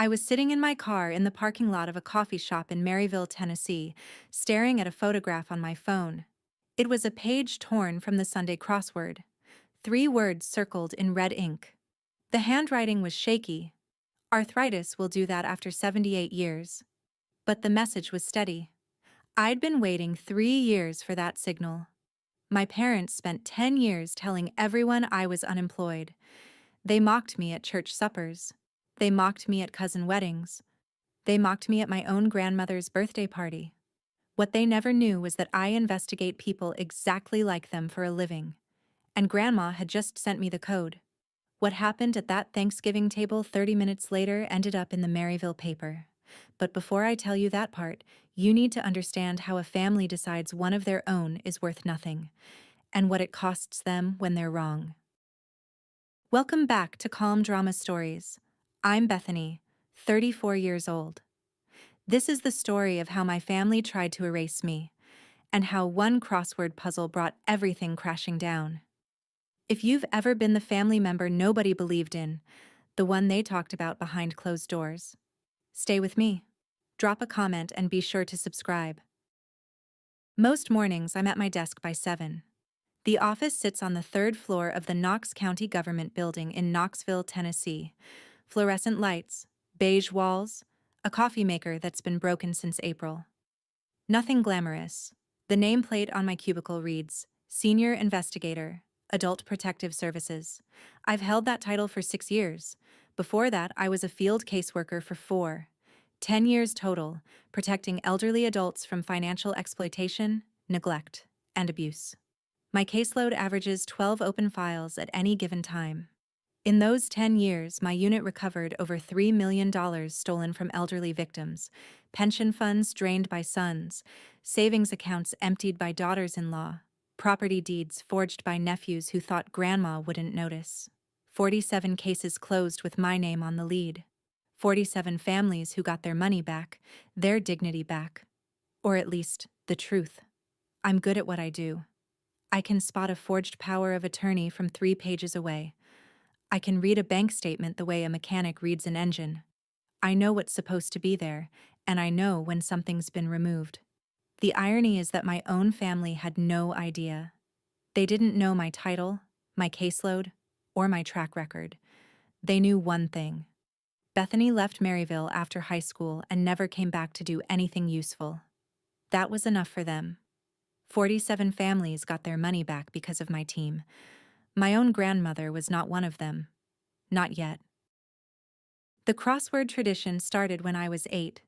I was sitting in my car in the parking lot of a coffee shop in Maryville, Tennessee, staring at a photograph on my phone. It was a page torn from the Sunday crossword. 3 words circled in red ink. The handwriting was shaky. Arthritis will do that after 78 years. But the message was steady. I'd been waiting 3 years for that signal. My parents spent 10 years telling everyone I was unemployed. They mocked me at church suppers. They mocked me at cousin weddings. They mocked me at my own grandmother's birthday party. What they never knew was that I investigate people exactly like them for a living. And Grandma had just sent me the code. What happened at that Thanksgiving table 30 minutes later ended up in the Maryville paper. But before I tell you that part, you need to understand how a family decides one of their own is worth nothing, and what it costs them when they're wrong. Welcome back to Calm Drama Stories. I'm Bethany, 34 years old. This is the story of how my family tried to erase me, and how one crossword puzzle brought everything crashing down. If you've ever been the family member nobody believed in, the one they talked about behind closed doors, stay with me. Drop a comment and be sure to subscribe. Most mornings I'm at my desk by 7. The office sits on the 3rd floor of the Knox County Government Building in Knoxville, Tennessee. Fluorescent lights, beige walls, a coffee maker that's been broken since April. Nothing glamorous. The nameplate on my cubicle reads, Senior Investigator, Adult Protective Services. I've held that title for 6 years. Before that, I was a field caseworker for 4. 10 years total, protecting elderly adults from financial exploitation, neglect, and abuse. My caseload averages 12 open files at any given time. In those 10 years, my unit recovered over $3 million stolen from elderly victims, pension funds drained by sons, savings accounts emptied by daughters-in-law, property deeds forged by nephews who thought grandma wouldn't notice. 47 cases closed with my name on the lead. 47 families who got their money back, their dignity back. Or at least, the truth. I'm good at what I do. I can spot a forged power of attorney from 3 pages away. I can read a bank statement the way a mechanic reads an engine. I know what's supposed to be there, and I know when something's been removed. The irony is that my own family had no idea. They didn't know my title, my caseload, or my track record. They knew one thing. Bethany left Maryville after high school and never came back to do anything useful. That was enough for them. 47 families got their money back because of my team. My own grandmother was not one of them. Not yet. The crossword tradition started when I was 8.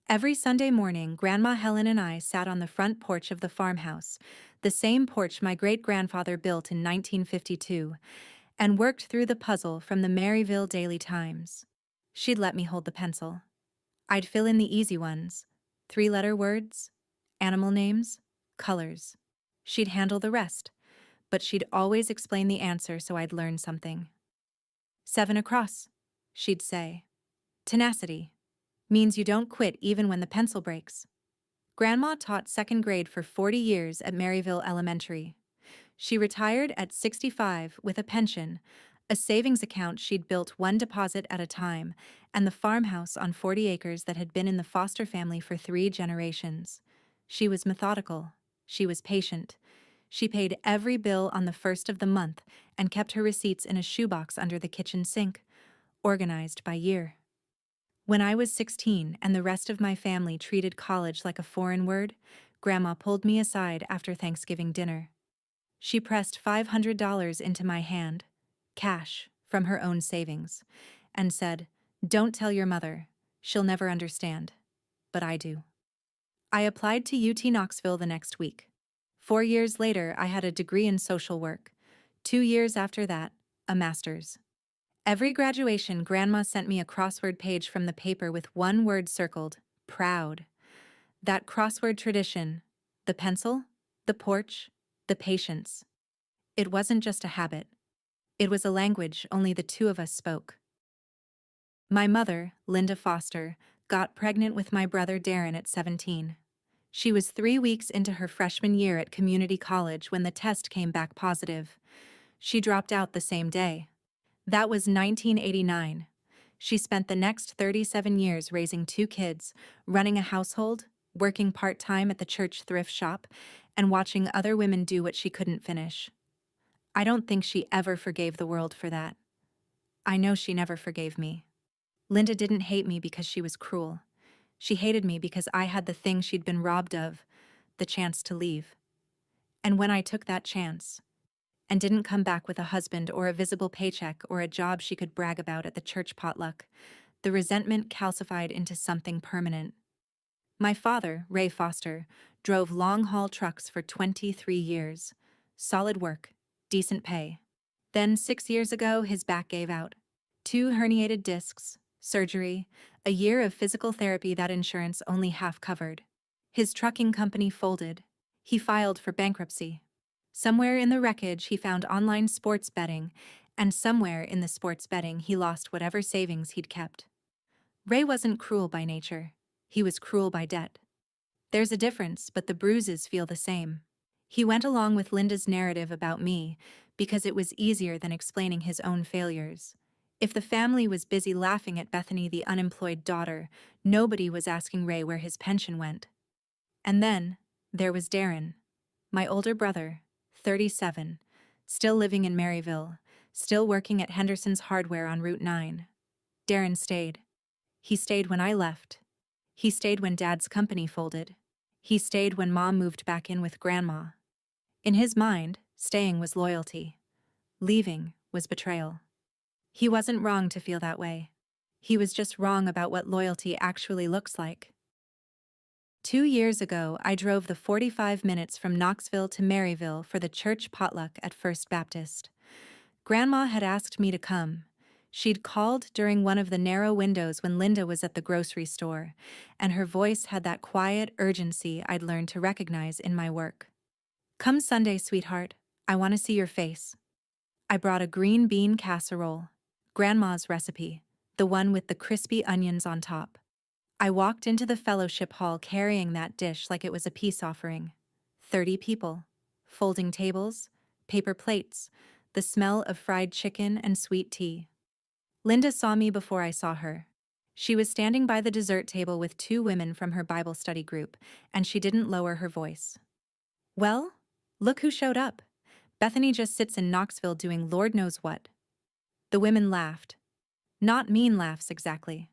Every Sunday morning, Grandma Helen and I sat on the front porch of the farmhouse, the same porch my great-grandfather built in 1952, and worked through the puzzle from the Maryville Daily Times. She'd let me hold the pencil. I'd fill in the easy ones, 3-letter words, animal names, colors. She'd handle the rest, but she'd always explain the answer so I'd learn something. 7 across, she'd say. Tenacity. Means you don't quit even when the pencil breaks. Grandma taught 2nd grade for 40 years at Maryville Elementary. She retired at 65 with a pension, a savings account she'd built one deposit at a time, and the farmhouse on 40 acres that had been in the foster family for 3 generations. She was methodical. She was patient. She paid every bill on the 1st of the month and kept her receipts in a shoebox under the kitchen sink, organized by year. When I was 16 and the rest of my family treated college like a foreign word, Grandma pulled me aside after Thanksgiving dinner. She pressed $500 into my hand, cash from her own savings, and said, "Don't tell your mother. She'll never understand. But I do." I applied to UT Knoxville the next week. 4 years later, I had a degree in social work. 2 years after that, a master's. Every graduation, Grandma sent me a crossword page from the paper with one word circled, proud. That crossword tradition, the pencil, the porch, the patience. It wasn't just a habit. It was a language only the 2 of us spoke. My mother, Linda Foster, got pregnant with my brother Darren at 17. She was 3 weeks into her freshman year at community college when the test came back positive. She dropped out the same day. That was 1989. She spent the next 37 years raising 2 kids, running a household, working part-time at the church thrift shop, and watching other women do what she couldn't finish. I don't think she ever forgave the world for that. I know she never forgave me. Linda didn't hate me because she was cruel. She hated me because I had the thing she'd been robbed of, the chance to leave. And when I took that chance, and didn't come back with a husband or a visible paycheck or a job she could brag about at the church potluck, the resentment calcified into something permanent. My father, Ray Foster, drove long-haul trucks for 23 years. Solid work, decent pay. Then 6 years ago, his back gave out. 2 herniated discs, surgery, a year of physical therapy that insurance only half covered. His trucking company folded. He filed for bankruptcy. Somewhere in the wreckage, he found online sports betting, and somewhere in the sports betting, he lost whatever savings he'd kept. Ray wasn't cruel by nature. He was cruel by debt. There's a difference, but the bruises feel the same. He went along with Linda's narrative about me because it was easier than explaining his own failures. If the family was busy laughing at Bethany, the unemployed daughter, nobody was asking Ray where his pension went. And then, there was Darren, my older brother, 37, still living in Maryville, still working at Henderson's Hardware on Route 9. Darren stayed. He stayed when I left. He stayed when Dad's company folded. He stayed when Mom moved back in with Grandma. In his mind, staying was loyalty. Leaving was betrayal. He wasn't wrong to feel that way. He was just wrong about what loyalty actually looks like. 2 years ago, I drove the 45 minutes from Knoxville to Maryville for the church potluck at First Baptist. Grandma had asked me to come. She'd called during one of the narrow windows when Linda was at the grocery store, and her voice had that quiet urgency I'd learned to recognize in my work. "Come Sunday, sweetheart. I want to see your face." I brought a green bean casserole, Grandma's recipe, the one with the crispy onions on top. I walked into the fellowship hall carrying that dish like it was a peace offering. 30 people, folding tables, paper plates, the smell of fried chicken and sweet tea. Linda saw me before I saw her. She was standing by the dessert table with 2 women from her Bible study group, and she didn't lower her voice. "Well, look who showed up. Bethany just sits in Knoxville doing Lord knows what." The women laughed. Not mean laughs exactly.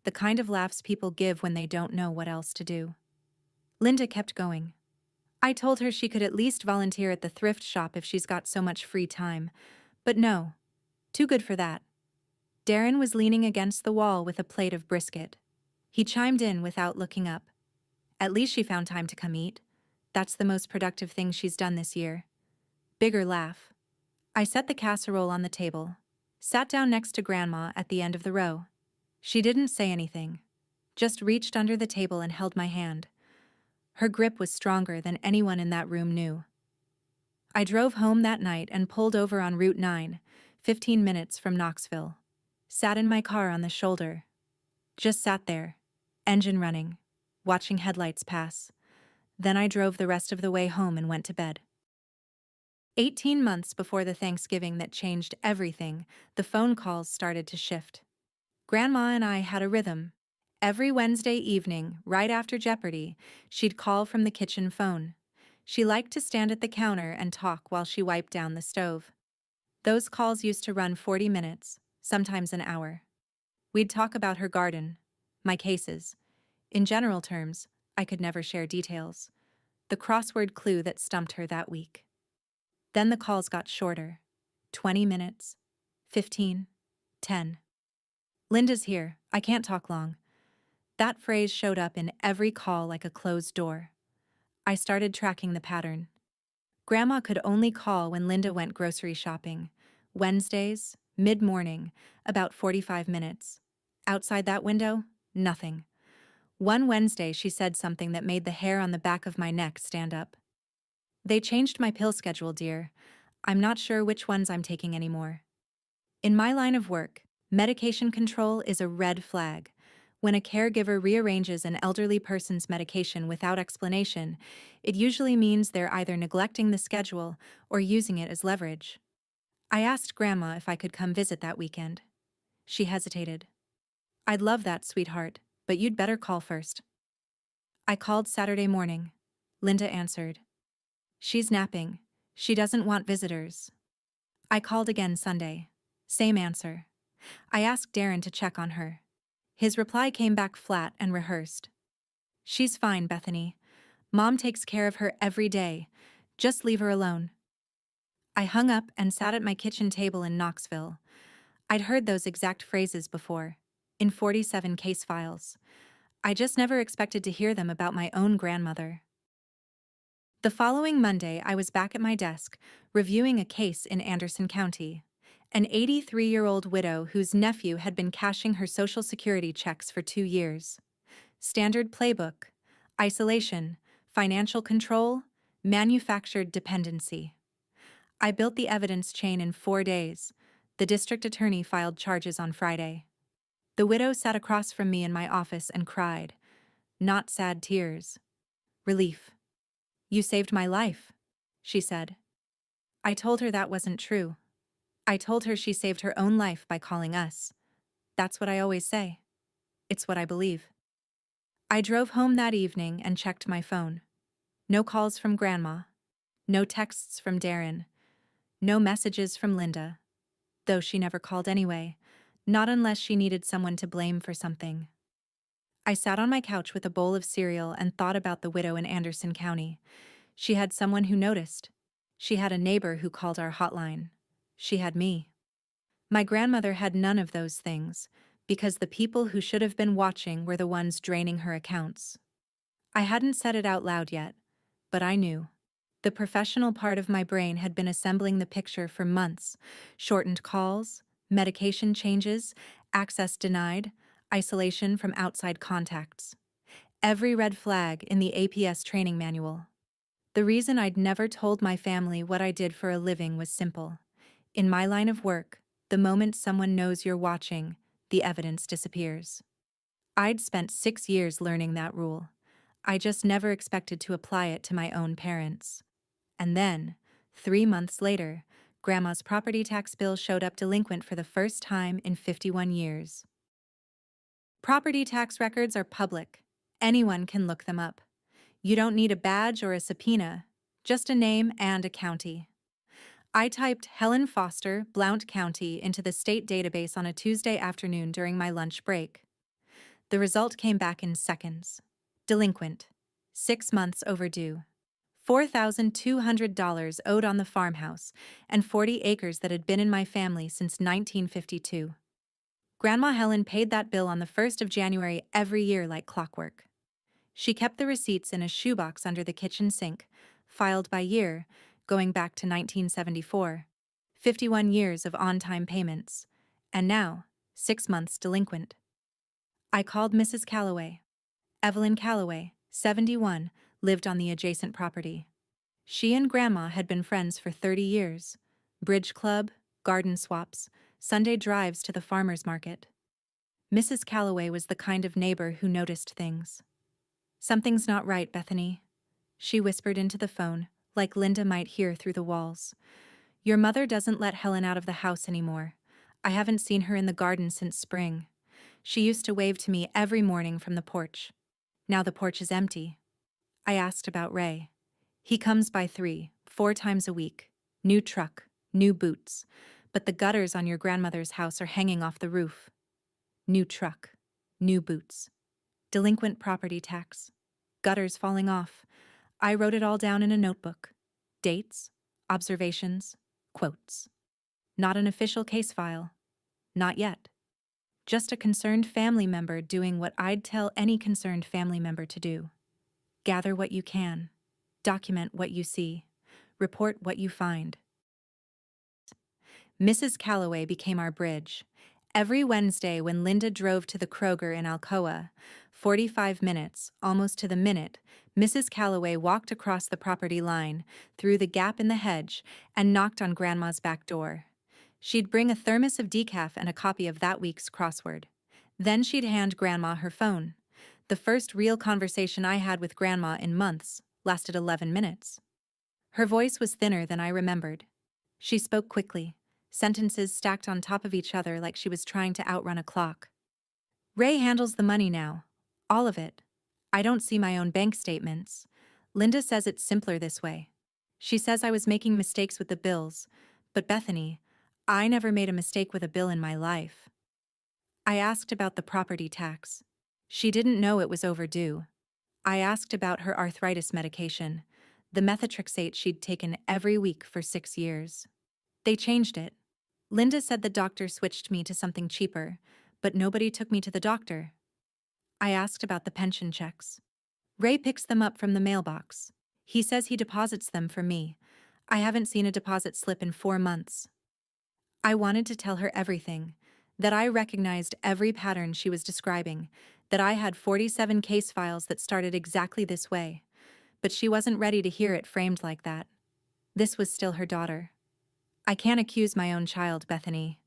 The kind of laughs people give when they don't know what else to do. Linda kept going. "I told her she could at least volunteer at the thrift shop if she's got so much free time. But no, too good for that." Darren was leaning against the wall with a plate of brisket. He chimed in without looking up. "At least she found time to come eat. That's the most productive thing she's done this year." Bigger laugh. I set the casserole on the table, sat down next to Grandma at the end of the row. She didn't say anything, just reached under the table and held my hand. Her grip was stronger than anyone in that room knew. I drove home that night and pulled over on Route 9, 15 minutes from Knoxville. Sat in my car on the shoulder. Just sat there, engine running, watching headlights pass. Then I drove the rest of the way home and went to bed. 18 months before the Thanksgiving that changed everything, the phone calls started to shift. Grandma and I had a rhythm. Every Wednesday evening, right after Jeopardy, she'd call from the kitchen phone. She liked to stand at the counter and talk while she wiped down the stove. Those calls used to run 40 minutes, sometimes an hour. We'd talk about her garden, my cases. In general terms, I could never share details. The crossword clue that stumped her that week. Then the calls got shorter. 20 minutes, 15, 10. "Linda's here, I can't talk long." That phrase showed up in every call like a closed door. I started tracking the pattern. Grandma could only call when Linda went grocery shopping. Wednesdays, mid-morning, about 45 minutes. Outside that window, nothing. One Wednesday she said something that made the hair on the back of my neck stand up. "They changed my pill schedule, dear. I'm not sure which ones I'm taking anymore." In my line of work, medication control is a red flag. When a caregiver rearranges an elderly person's medication without explanation, it usually means they're either neglecting the schedule or using it as leverage. I asked Grandma if I could come visit that weekend. She hesitated. I'd love that, sweetheart, but you'd better call first. I called Saturday morning. Linda answered. She's napping. She doesn't want visitors. I called again Sunday. Same answer. I asked Darren to check on her. His reply came back flat and rehearsed. She's fine, Bethany. Mom takes care of her every day. Just leave her alone. I hung up and sat at my kitchen table in Knoxville. I'd heard those exact phrases before, in 47 case files. I just never expected to hear them about my own grandmother. The following Monday, I was back at my desk, reviewing a case in Anderson County. An 83-year-old widow whose nephew had been cashing her Social Security checks for 2 years. Standard playbook: isolation, financial control, manufactured dependency. I built the evidence chain in 4 days. The district attorney filed charges on Friday. The widow sat across from me in my office and cried. Not sad tears. Relief. You saved my life, she said. I told her that wasn't true. I told her she saved her own life by calling us. That's what I always say. It's what I believe. I drove home that evening and checked my phone. No calls from Grandma. No texts from Darren. No messages from Linda. Though she never called anyway, not unless she needed someone to blame for something. I sat on my couch with a bowl of cereal and thought about the widow in Anderson County. She had someone who noticed. She had a neighbor who called our hotline. She had me. My grandmother had none of those things, because the people who should have been watching were the ones draining her accounts. I hadn't said it out loud yet, but I knew. The professional part of my brain had been assembling the picture for months. Shortened calls, medication changes, access denied, isolation from outside contacts. Every red flag in the APS training manual. The reason I'd never told my family what I did for a living was simple. In my line of work, the moment someone knows you're watching, the evidence disappears. I'd spent 6 years learning that rule. I just never expected to apply it to my own parents. And then, 3 months later, Grandma's property tax bill showed up delinquent for the first time in 51 years. Property tax records are public. Anyone can look them up. You don't need a badge or a subpoena, just a name and a county. I typed Helen Foster, Blount County, into the state database on a Tuesday afternoon during my lunch break. The result came back in seconds. Delinquent. 6 months overdue. $4,200 owed on the farmhouse, and 40 acres that had been in my family since 1952. Grandma Helen paid that bill on the 1st of January every year like clockwork. She kept the receipts in a shoebox under the kitchen sink, filed by year, going back to 1974. 51 years of on-time payments. And now, 6 months delinquent. I called Mrs. Calloway. Evelyn Calloway, 71, lived on the adjacent property. She and Grandma had been friends for 30 years. Bridge club, garden swaps, Sunday drives to the farmer's market. Mrs. Calloway was the kind of neighbor who noticed things. Something's not right, Bethany, she whispered into the phone, like Linda might hear through the walls. Your mother doesn't let Helen out of the house anymore. I haven't seen her in the garden since spring. She used to wave to me every morning from the porch. Now the porch is empty. I asked about Ray. He comes by 3-4 times a week. New truck, new boots. But the gutters on your grandmother's house are hanging off the roof. New truck, new boots. Delinquent property tax. Gutters falling off. I wrote it all down in a notebook. Dates, observations, quotes. Not an official case file. Not yet. Just a concerned family member doing what I'd tell any concerned family member to do. Gather what you can. Document what you see. Report what you find. Mrs. Calloway became our bridge. Every Wednesday when Linda drove to the Kroger in Alcoa, 45 minutes, almost to the minute, Mrs. Calloway walked across the property line, through the gap in the hedge, and knocked on Grandma's back door. She'd bring a thermos of decaf and a copy of that week's crossword. Then she'd hand Grandma her phone. The first real conversation I had with Grandma in months lasted 11 minutes. Her voice was thinner than I remembered. She spoke quickly, sentences stacked on top of each other like she was trying to outrun a clock. Ray handles the money now. All of it. I don't see my own bank statements. Linda says it's simpler this way. She says I was making mistakes with the bills, but Bethany, I never made a mistake with a bill in my life. I asked about the property tax. She didn't know it was overdue. I asked about her arthritis medication, the methotrexate she'd taken every week for 6 years. They changed it. Linda said the doctor switched me to something cheaper, but nobody took me to the doctor. I asked about the pension checks. Ray picks them up from the mailbox. He says he deposits them for me. I haven't seen a deposit slip in 4 months. I wanted to tell her everything, that I recognized every pattern she was describing, that I had 47 case files that started exactly this way, but she wasn't ready to hear it framed like that. This was still her daughter. I can't accuse my own child, Bethany.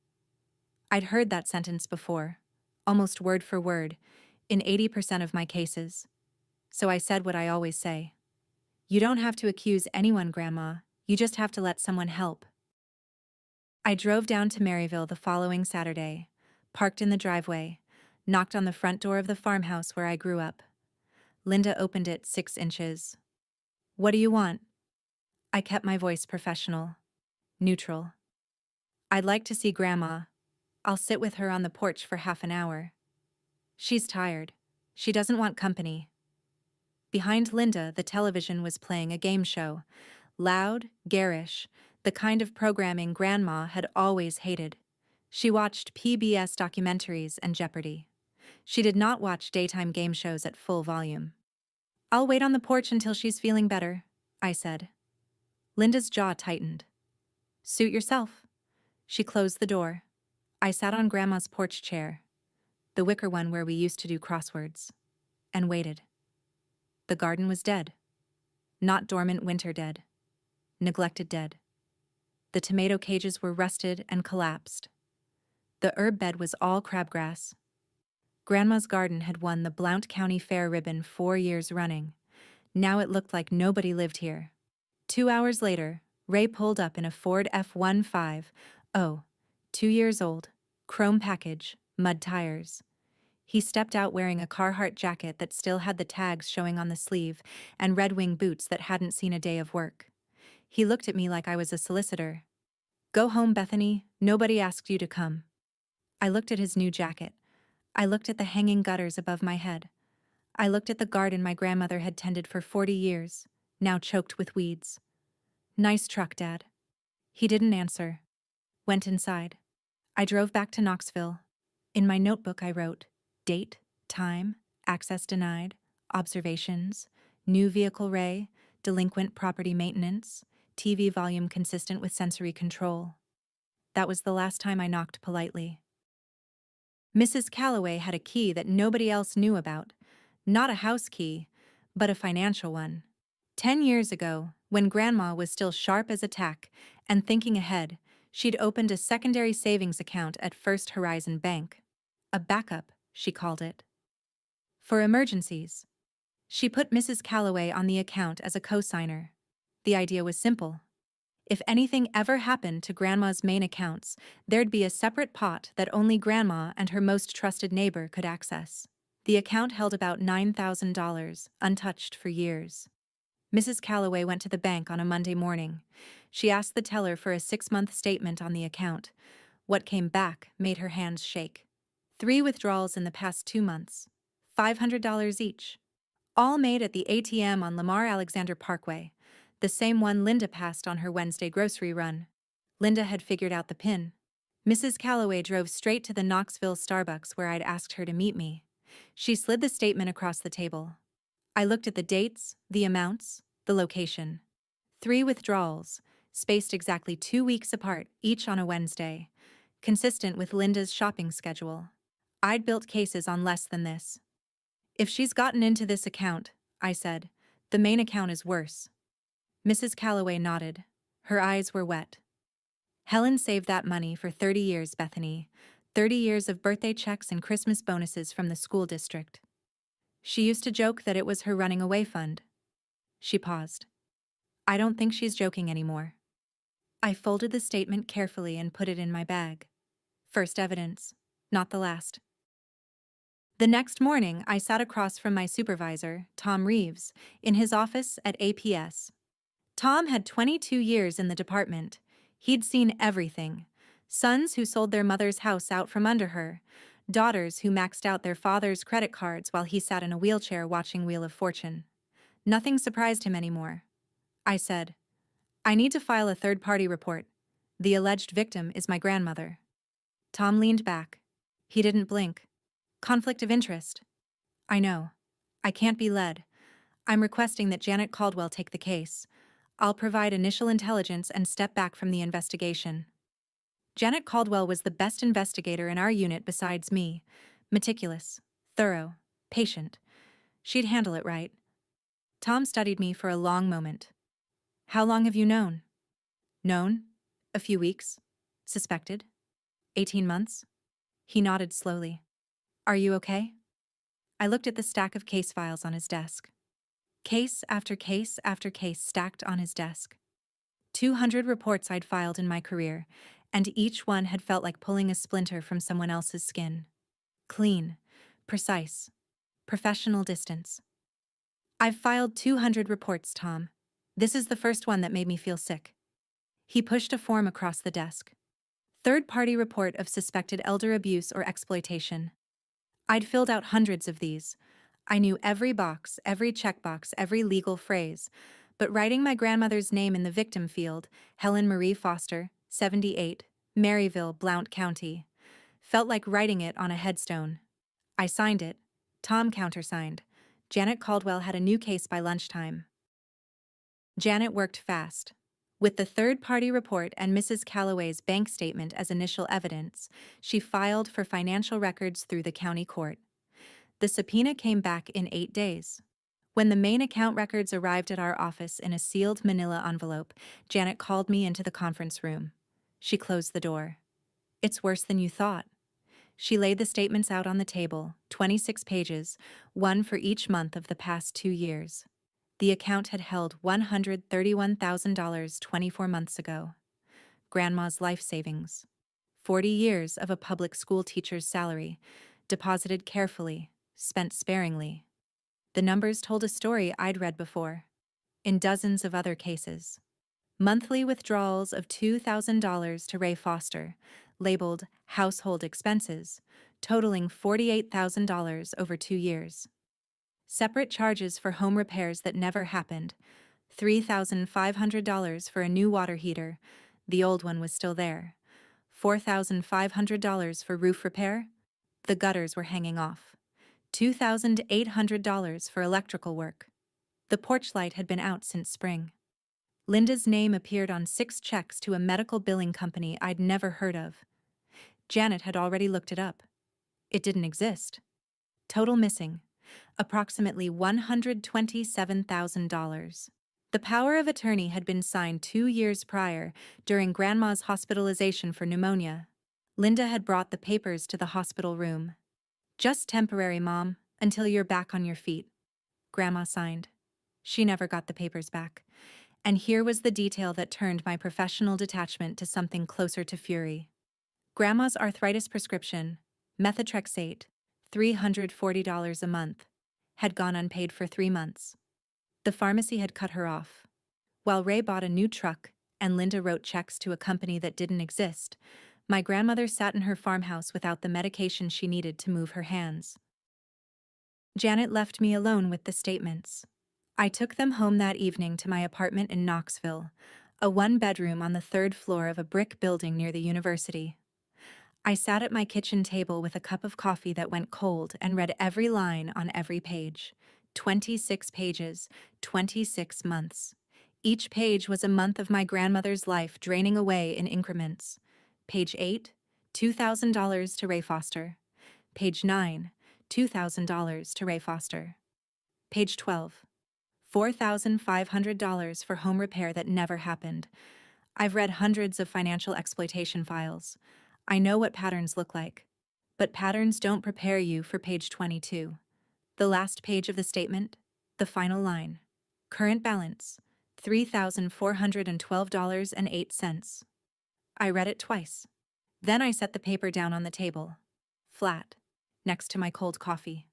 I'd heard that sentence before, almost word for word, in 80% of my cases. So I said what I always say. You don't have to accuse anyone, Grandma. You just have to let someone help. I drove down to Maryville the following Saturday, parked in the driveway, knocked on the front door of the farmhouse where I grew up. Linda opened it 6 inches. What do you want? I kept my voice professional, neutral. I'd like to see Grandma. I'll sit with her on the porch for half an hour. She's tired. She doesn't want company. Behind Linda, the television was playing a game show. Loud, garish, the kind of programming Grandma had always hated. She watched PBS documentaries and Jeopardy. She did not watch daytime game shows at full volume. I'll wait on the porch until she's feeling better, I said. Linda's jaw tightened. Suit yourself. She closed the door. I sat on Grandma's porch chair, the wicker one where we used to do crosswords, and waited. The garden was dead. Not dormant winter dead. Neglected dead. The tomato cages were rusted and collapsed. The herb bed was all crabgrass. Grandma's garden had won the Blount County Fair ribbon 4 years running. Now it looked like nobody lived here. 2 hours later, Ray pulled up in a Ford F-15, 2 years old, chrome package, mud tires. He stepped out wearing a Carhartt jacket that still had the tags showing on the sleeve and Red Wing boots that hadn't seen a day of work. He looked at me like I was a solicitor. Go home, Bethany. Nobody asked you to come. I looked at his new jacket. I looked at the hanging gutters above my head. I looked at the garden my grandmother had tended for 40 years, now choked with weeds. Nice truck, Dad. He didn't answer. Went inside. I drove back to Knoxville. In my notebook I wrote, date, time, access denied, observations, new vehicle Ray, delinquent property maintenance, TV volume consistent with sensory control. That was the last time I knocked politely. Mrs. Calloway had a key that nobody else knew about. Not a house key, but a financial one. 10 years ago, when Grandma was still sharp as a tack and thinking ahead, she'd opened a secondary savings account at First Horizon Bank. A backup, she called it. For emergencies. She put Mrs. Calloway on the account as a co-signer. The idea was simple. If anything ever happened to Grandma's main accounts, there'd be a separate pot that only Grandma and her most trusted neighbor could access. The account held about $9,000, untouched for years. Mrs. Calloway went to the bank on a Monday morning. She asked the teller for a 6-month statement on the account. What came back made her hands shake. 3 withdrawals in the past 2 months, $500 each. All made at the ATM on Lamar Alexander Parkway, the same one Linda passed on her Wednesday grocery run. Linda had figured out the PIN. Mrs. Calloway drove straight to the Knoxville Starbucks where I'd asked her to meet me. She slid the statement across the table. I looked at the dates, the amounts, the location. 3 withdrawals, spaced exactly 2 weeks apart, each on a Wednesday, consistent with Linda's shopping schedule. I'd built cases on less than this. If she's gotten into this account, I said, the main account is worse. Mrs. Calloway nodded. Her eyes were wet. Helen saved that money for 30 years, Bethany. 30 years of birthday checks and Christmas bonuses from the school district. She used to joke that it was her running away fund. She paused. I don't think she's joking anymore. I folded the statement carefully and put it in my bag. First evidence, not the last. The next morning, I sat across from my supervisor, Tom Reeves, in his office at APS. Tom had 22 years in the department. He'd seen everything. Sons who sold their mother's house out from under her. Daughters who maxed out their father's credit cards while he sat in a wheelchair watching Wheel of Fortune. Nothing surprised him anymore. I said, "I need to file a third-party report. The alleged victim is my grandmother." Tom leaned back. He didn't blink. "Conflict of interest." "I know. I can't be led. I'm requesting that Janet Caldwell take the case. I'll provide initial intelligence and step back from the investigation." Janet Caldwell was the best investigator in our unit besides me. Meticulous, thorough, patient. She'd handle it right. Tom studied me for a long moment. "How long have you known?" "Known? A few weeks. Suspected? 18 months? He nodded slowly. "Are you okay?" I looked at the stack of case files on his desk. Case after case after case stacked on his desk. 200 reports I'd filed in my career, and each one had felt like pulling a splinter from someone else's skin. Clean, precise, professional distance. "I've filed 200 reports, Tom. This is the first one that made me feel sick." He pushed a form across the desk. "Third-party report of suspected elder abuse or exploitation." I'd filled out hundreds of these. I knew every box, every checkbox, every legal phrase, but writing my grandmother's name in the victim field, Helen Marie Foster, 78, Maryville, Blount County, felt like writing it on a headstone. I signed it. Tom countersigned. Janet Caldwell had a new case by lunchtime. Janet worked fast. With the third-party report and Mrs. Calloway's bank statement as initial evidence, she filed for financial records through the county court. The subpoena came back in 8 days. When the main account records arrived at our office in a sealed manila envelope, Janet called me into the conference room. She closed the door. "It's worse than you thought." She laid the statements out on the table, 26 pages, one for each month of the past 2 years. The account had held $131,000 24 months ago. Grandma's life savings. 40 years of a public school teacher's salary, deposited carefully, spent sparingly. The numbers told a story I'd read before, in dozens of other cases. Monthly withdrawals of $2,000 to Ray Foster, labeled household expenses, totaling $48,000 over 2 years. Separate charges for home repairs that never happened, $3,500 for a new water heater, the old one was still there, $4,500 for roof repair, the gutters were hanging off, $2,800 for electrical work. The porch light had been out since spring. Linda's name appeared on 6 checks to a medical billing company I'd never heard of. Janet had already looked it up. It didn't exist. Total missing, approximately $127,000. The power of attorney had been signed 2 years prior, during Grandma's hospitalization for pneumonia. Linda had brought the papers to the hospital room. "Just temporary, Mom, until you're back on your feet." Grandma signed. She never got the papers back. And here was the detail that turned my professional detachment to something closer to fury. Grandma's arthritis prescription, methotrexate, $340 a month, had gone unpaid for 3 months. The pharmacy had cut her off. While Ray bought a new truck and Linda wrote checks to a company that didn't exist, my grandmother sat in her farmhouse without the medication she needed to move her hands. Janet left me alone with the statements. I took them home that evening to my apartment in Knoxville, a 1-bedroom on the 3rd floor of a brick building near the university. I sat at my kitchen table with a cup of coffee that went cold and read every line on every page. 26 pages, 26 months. Each page was a month of my grandmother's life draining away in increments. Page 8, $2,000 to Ray Foster. Page 9, $2,000 to Ray Foster. Page 12, $4,500 for home repair that never happened. I've read hundreds of financial exploitation files. I know what patterns look like. But patterns don't prepare you for page 22. The last page of the statement, the final line. Current balance, $3,412.08. I read it twice. Then I set the paper down on the table. Flat. next to my cold coffee.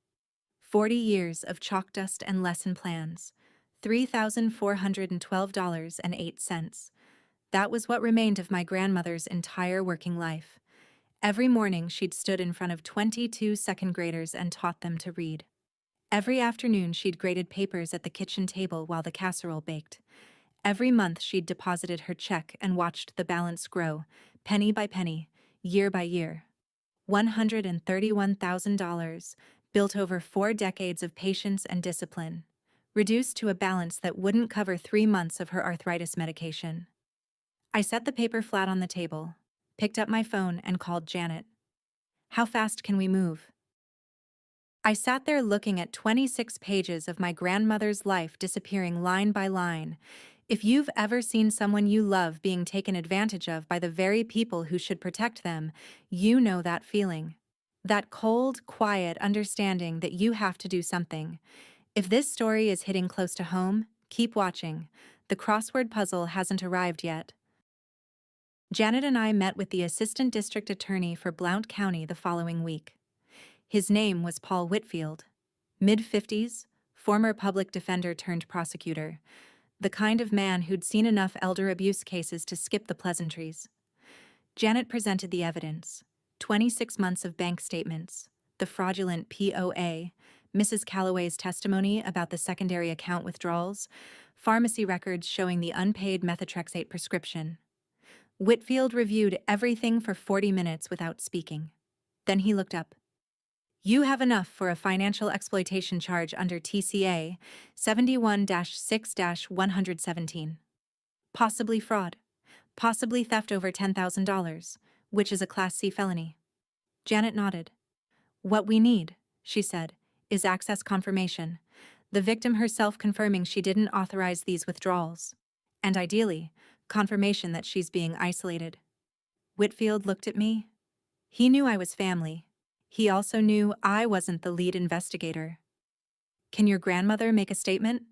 40 years of chalk dust and lesson plans. $3,412.08. That was what remained of my grandmother's entire working life. Every morning she'd stood in front of 22 second graders and taught them to read. Every afternoon she'd graded papers at the kitchen table while the casserole baked. Every month she'd deposited her check and watched the balance grow, penny by penny, year by year. $131,000, built over 4 decades of patience and discipline, reduced to a balance that wouldn't cover 3 months of her arthritis medication. I set the paper flat on the table, picked up my phone and called Janet. How fast can we move? I sat there looking at 26 pages of my grandmother's life disappearing line by line. If you've ever seen someone you love being taken advantage of by the very people who should protect them, you know that feeling. That cold, quiet understanding that you have to do something. If this story is hitting close to home, keep watching. The crossword puzzle hasn't arrived yet. Janet and I met with the assistant district attorney for Blount County the following week. His name was Paul Whitfield. Mid-50s, former public defender turned prosecutor. The kind of man who'd seen enough elder abuse cases to skip the pleasantries. Janet presented the evidence. 26 months of bank statements, the fraudulent POA, Mrs. Calloway's testimony about the secondary account withdrawals, pharmacy records showing the unpaid methotrexate prescription. Whitfield reviewed everything for 40 minutes without speaking. Then he looked up. You have enough for a financial exploitation charge under TCA 71-6-117. Possibly fraud. Possibly theft over $10,000, which is a Class C felony. Janet nodded. What we need, she said, is access confirmation. The victim herself confirming she didn't authorize these withdrawals. And ideally, confirmation that she's being isolated. Whitfield looked at me. He knew I was family. He also knew I wasn't the lead investigator. Can your grandmother make a statement?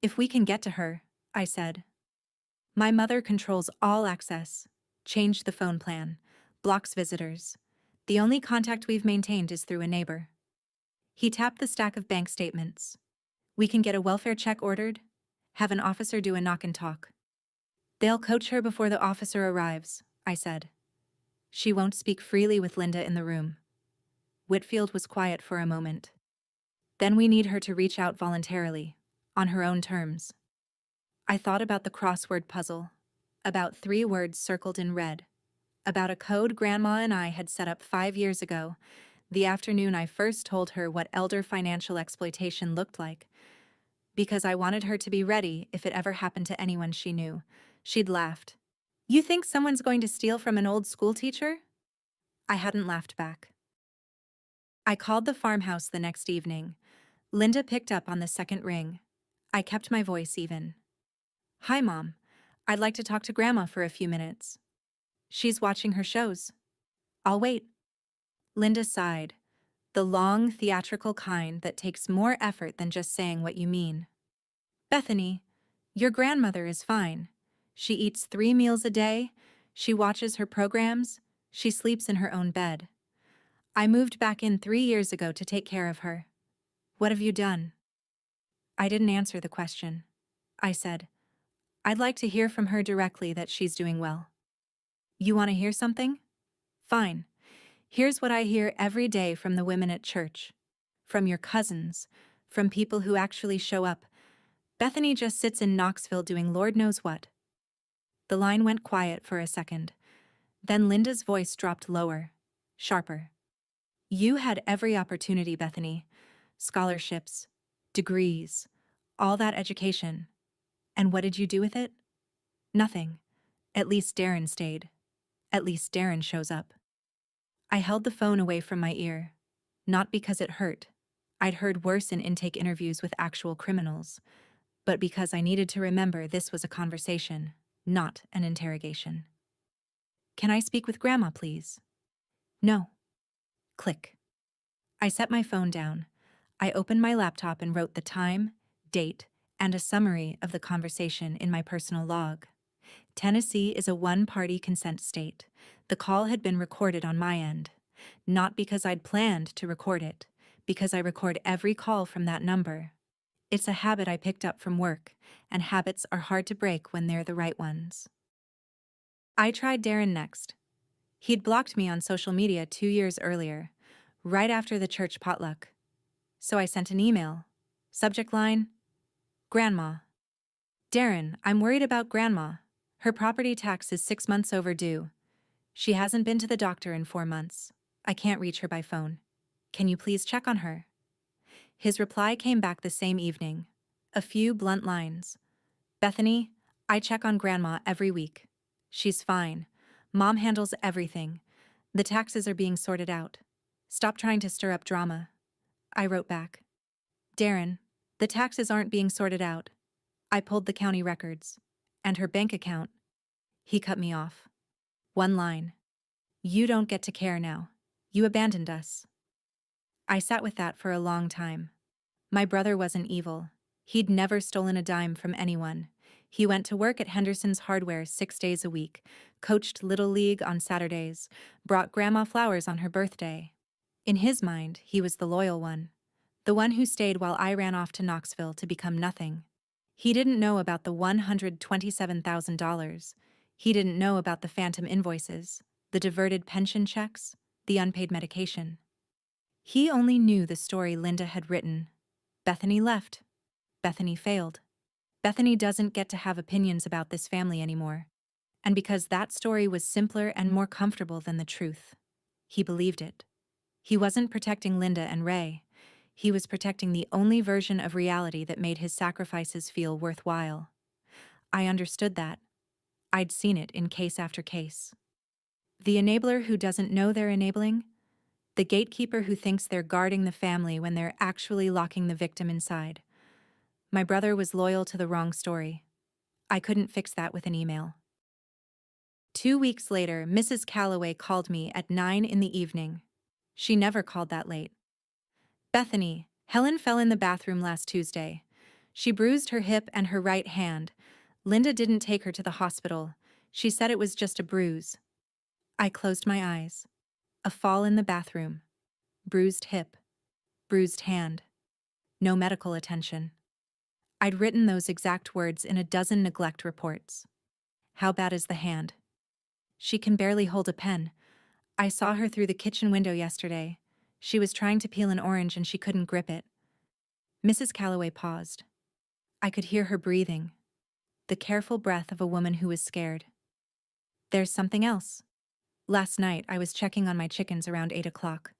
If we can get to her, I said. My mother controls all access, changed the phone plan, blocks visitors. The only contact we've maintained is through a neighbor. He tapped the stack of bank statements. We can get a welfare check ordered, have an officer do a knock and talk. They'll coach her before the officer arrives, I said. She won't speak freely with Linda in the room. Whitfield was quiet for a moment. Then we need her to reach out voluntarily, on her own terms. I thought about the crossword puzzle, about 3 words circled in red, about a code Grandma and I had set up 5 years ago, the afternoon I first told her what elder financial exploitation looked like, because I wanted her to be ready if it ever happened to anyone she knew. She'd laughed. You think someone's going to steal from an old school teacher? I hadn't laughed back. I called the farmhouse the next evening. Linda picked up on the second ring. I kept my voice even. Hi, Mom. I'd like to talk to Grandma for a few minutes. She's watching her shows. I'll wait. Linda sighed, the long, theatrical kind that takes more effort than just saying what you mean. Bethany, your grandmother is fine. She eats 3 meals a day, she watches her programs, she sleeps in her own bed. I moved back in 3 years ago to take care of her. What have you done? I didn't answer the question. I said, I'd like to hear from her directly that she's doing well. You want to hear something? Fine. Here's what I hear every day from the women at church. From your cousins. From people who actually show up. Bethany just sits in Knoxville doing Lord knows what. The line went quiet for a second. Then Linda's voice dropped lower, sharper. You had every opportunity, Bethany. Scholarships, degrees, all that education. And what did you do with it? Nothing. At least Darren stayed. At least Darren shows up. I held the phone away from my ear. Not because it hurt. I'd heard worse in intake interviews with actual criminals. But because I needed to remember this was a conversation, not an interrogation. Can I speak with Grandma, please? No. Click. I set my phone down. I opened my laptop and wrote the time, date, and a summary of the conversation in my personal log. Tennessee is a one-party consent state. The call had been recorded on my end. Not because I'd planned to record it, because I record every call from that number. It's a habit I picked up from work, and habits are hard to break when they're the right ones. I tried Darren next. He'd blocked me on social media 2 years earlier, right after the church potluck. So I sent an email. Subject line: Grandma. Darren, I'm worried about Grandma. Her property tax is 6 months overdue. She hasn't been to the doctor in 4 months. I can't reach her by phone. Can you please check on her? His reply came back the same evening. A few blunt lines. Bethany, I check on Grandma every week. She's fine. Mom handles everything. The taxes are being sorted out. Stop trying to stir up drama. I wrote back. Darren, the taxes aren't being sorted out. I pulled the county records. And her bank account. He cut me off. One line. You don't get to care now. You abandoned us. I sat with that for a long time. My brother wasn't evil. He'd never stolen a dime from anyone. He went to work at Henderson's Hardware 6 days a week, coached Little League on Saturdays, brought Grandma flowers on her birthday. In his mind, he was the loyal one. The one who stayed while I ran off to Knoxville to become nothing. He didn't know about the $127,000. He didn't know about the phantom invoices, the diverted pension checks, the unpaid medication. He only knew the story Linda had written. Bethany left. Bethany failed. Bethany doesn't get to have opinions about this family anymore. And because that story was simpler and more comfortable than the truth, he believed it. He wasn't protecting Linda and Ray. He was protecting the only version of reality that made his sacrifices feel worthwhile. I understood that. I'd seen it in case after case. The enabler who doesn't know they're enabling? The gatekeeper who thinks they're guarding the family when they're actually locking the victim inside. My brother was loyal to the wrong story. I couldn't fix that with an email. 2 weeks later, Mrs. Calloway called me at 9 in the evening. She never called that late. Bethany, Helen fell in the bathroom last Tuesday. She bruised her hip and her right hand. Linda didn't take her to the hospital. She said it was just a bruise. I closed my eyes. A fall in the bathroom. Bruised hip. Bruised hand. No medical attention. I'd written those exact words in a dozen neglect reports. How bad is the hand? She can barely hold a pen. I saw her through the kitchen window yesterday. She was trying to peel an orange and she couldn't grip it. Mrs. Calloway paused. I could hear her breathing. The careful breath of a woman who is scared. There's something else. Last night, I was checking on my chickens around 8 o'clock.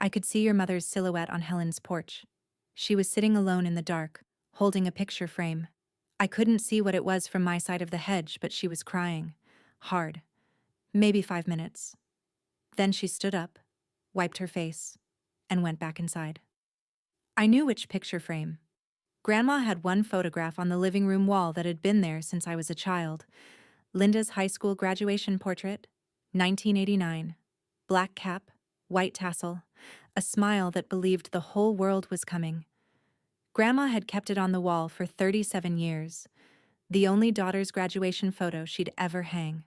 I could see your mother's silhouette on Helen's porch. She was sitting alone in the dark, holding a picture frame. I couldn't see what it was from my side of the hedge, but she was crying. Hard. Maybe 5 minutes. Then she stood up, wiped her face, and went back inside. I knew which picture frame. Grandma had one photograph on the living room wall that had been there since I was a child. Linda's high school graduation portrait, 1989. Black cap, white tassel, a smile that believed the whole world was coming. Grandma had kept it on the wall for 37 years, the only daughter's graduation photo she'd ever hang.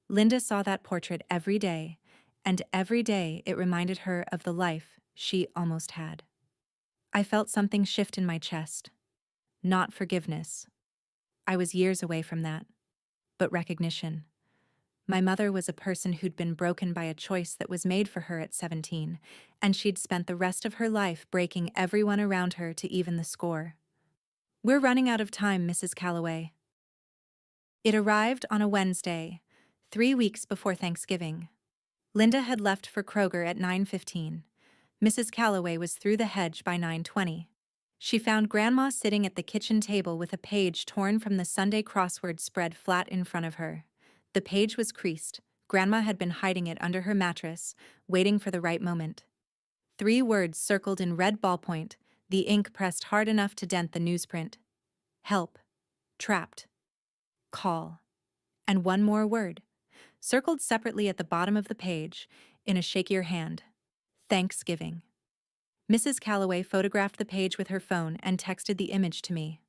Linda saw that portrait every day, and every day it reminded her of the life she almost had. I felt something shift in my chest. Not forgiveness. I was years away from that. But recognition. My mother was a person who'd been broken by a choice that was made for her at 17, and she'd spent the rest of her life breaking everyone around her to even the score. We're running out of time, Mrs. Calloway. It arrived on a Wednesday, 3 weeks before Thanksgiving. Linda had left for Kroger at 9:15. Mrs. Calloway was through the hedge by 9:20. She found Grandma sitting at the kitchen table with a page torn from the Sunday crossword spread flat in front of her. The page was creased. Grandma had been hiding it under her mattress, waiting for the right moment. 3 words circled in red ballpoint, the ink pressed hard enough to dent the newsprint. Help. Trapped. Call. And one more word, circled separately at the bottom of the page, in a shakier hand. Thanksgiving. Mrs. Calloway photographed the page with her phone and texted the image to me.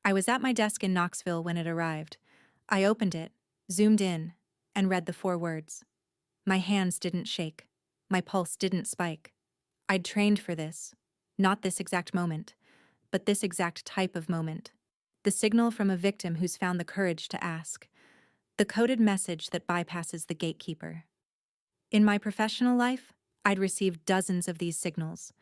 I was at my desk in Knoxville when it arrived. I opened it, zoomed in, and read the 4 words. My hands didn't shake. My pulse didn't spike. I'd trained for this. Not this exact moment, but this exact type of moment. The signal from a victim who's found the courage to ask. The coded message that bypasses the gatekeeper. In my professional life, I'd received dozens of these signals.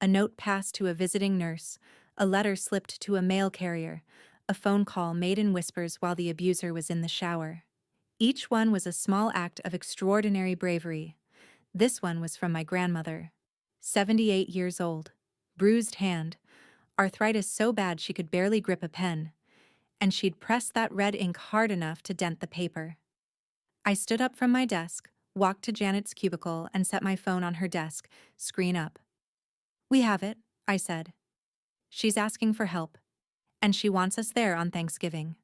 A note passed to a visiting nurse, a letter slipped to a mail carrier, a phone call made in whispers while the abuser was in the shower. Each one was a small act of extraordinary bravery. This one was from my grandmother. 78 years old, bruised hand, arthritis so bad she could barely grip a pen, and she'd pressed that red ink hard enough to dent the paper. I stood up from my desk, walked to Janet's cubicle, and set my phone on her desk, screen up. "We have it," I said. "She's asking for help, and she wants us there on Thanksgiving."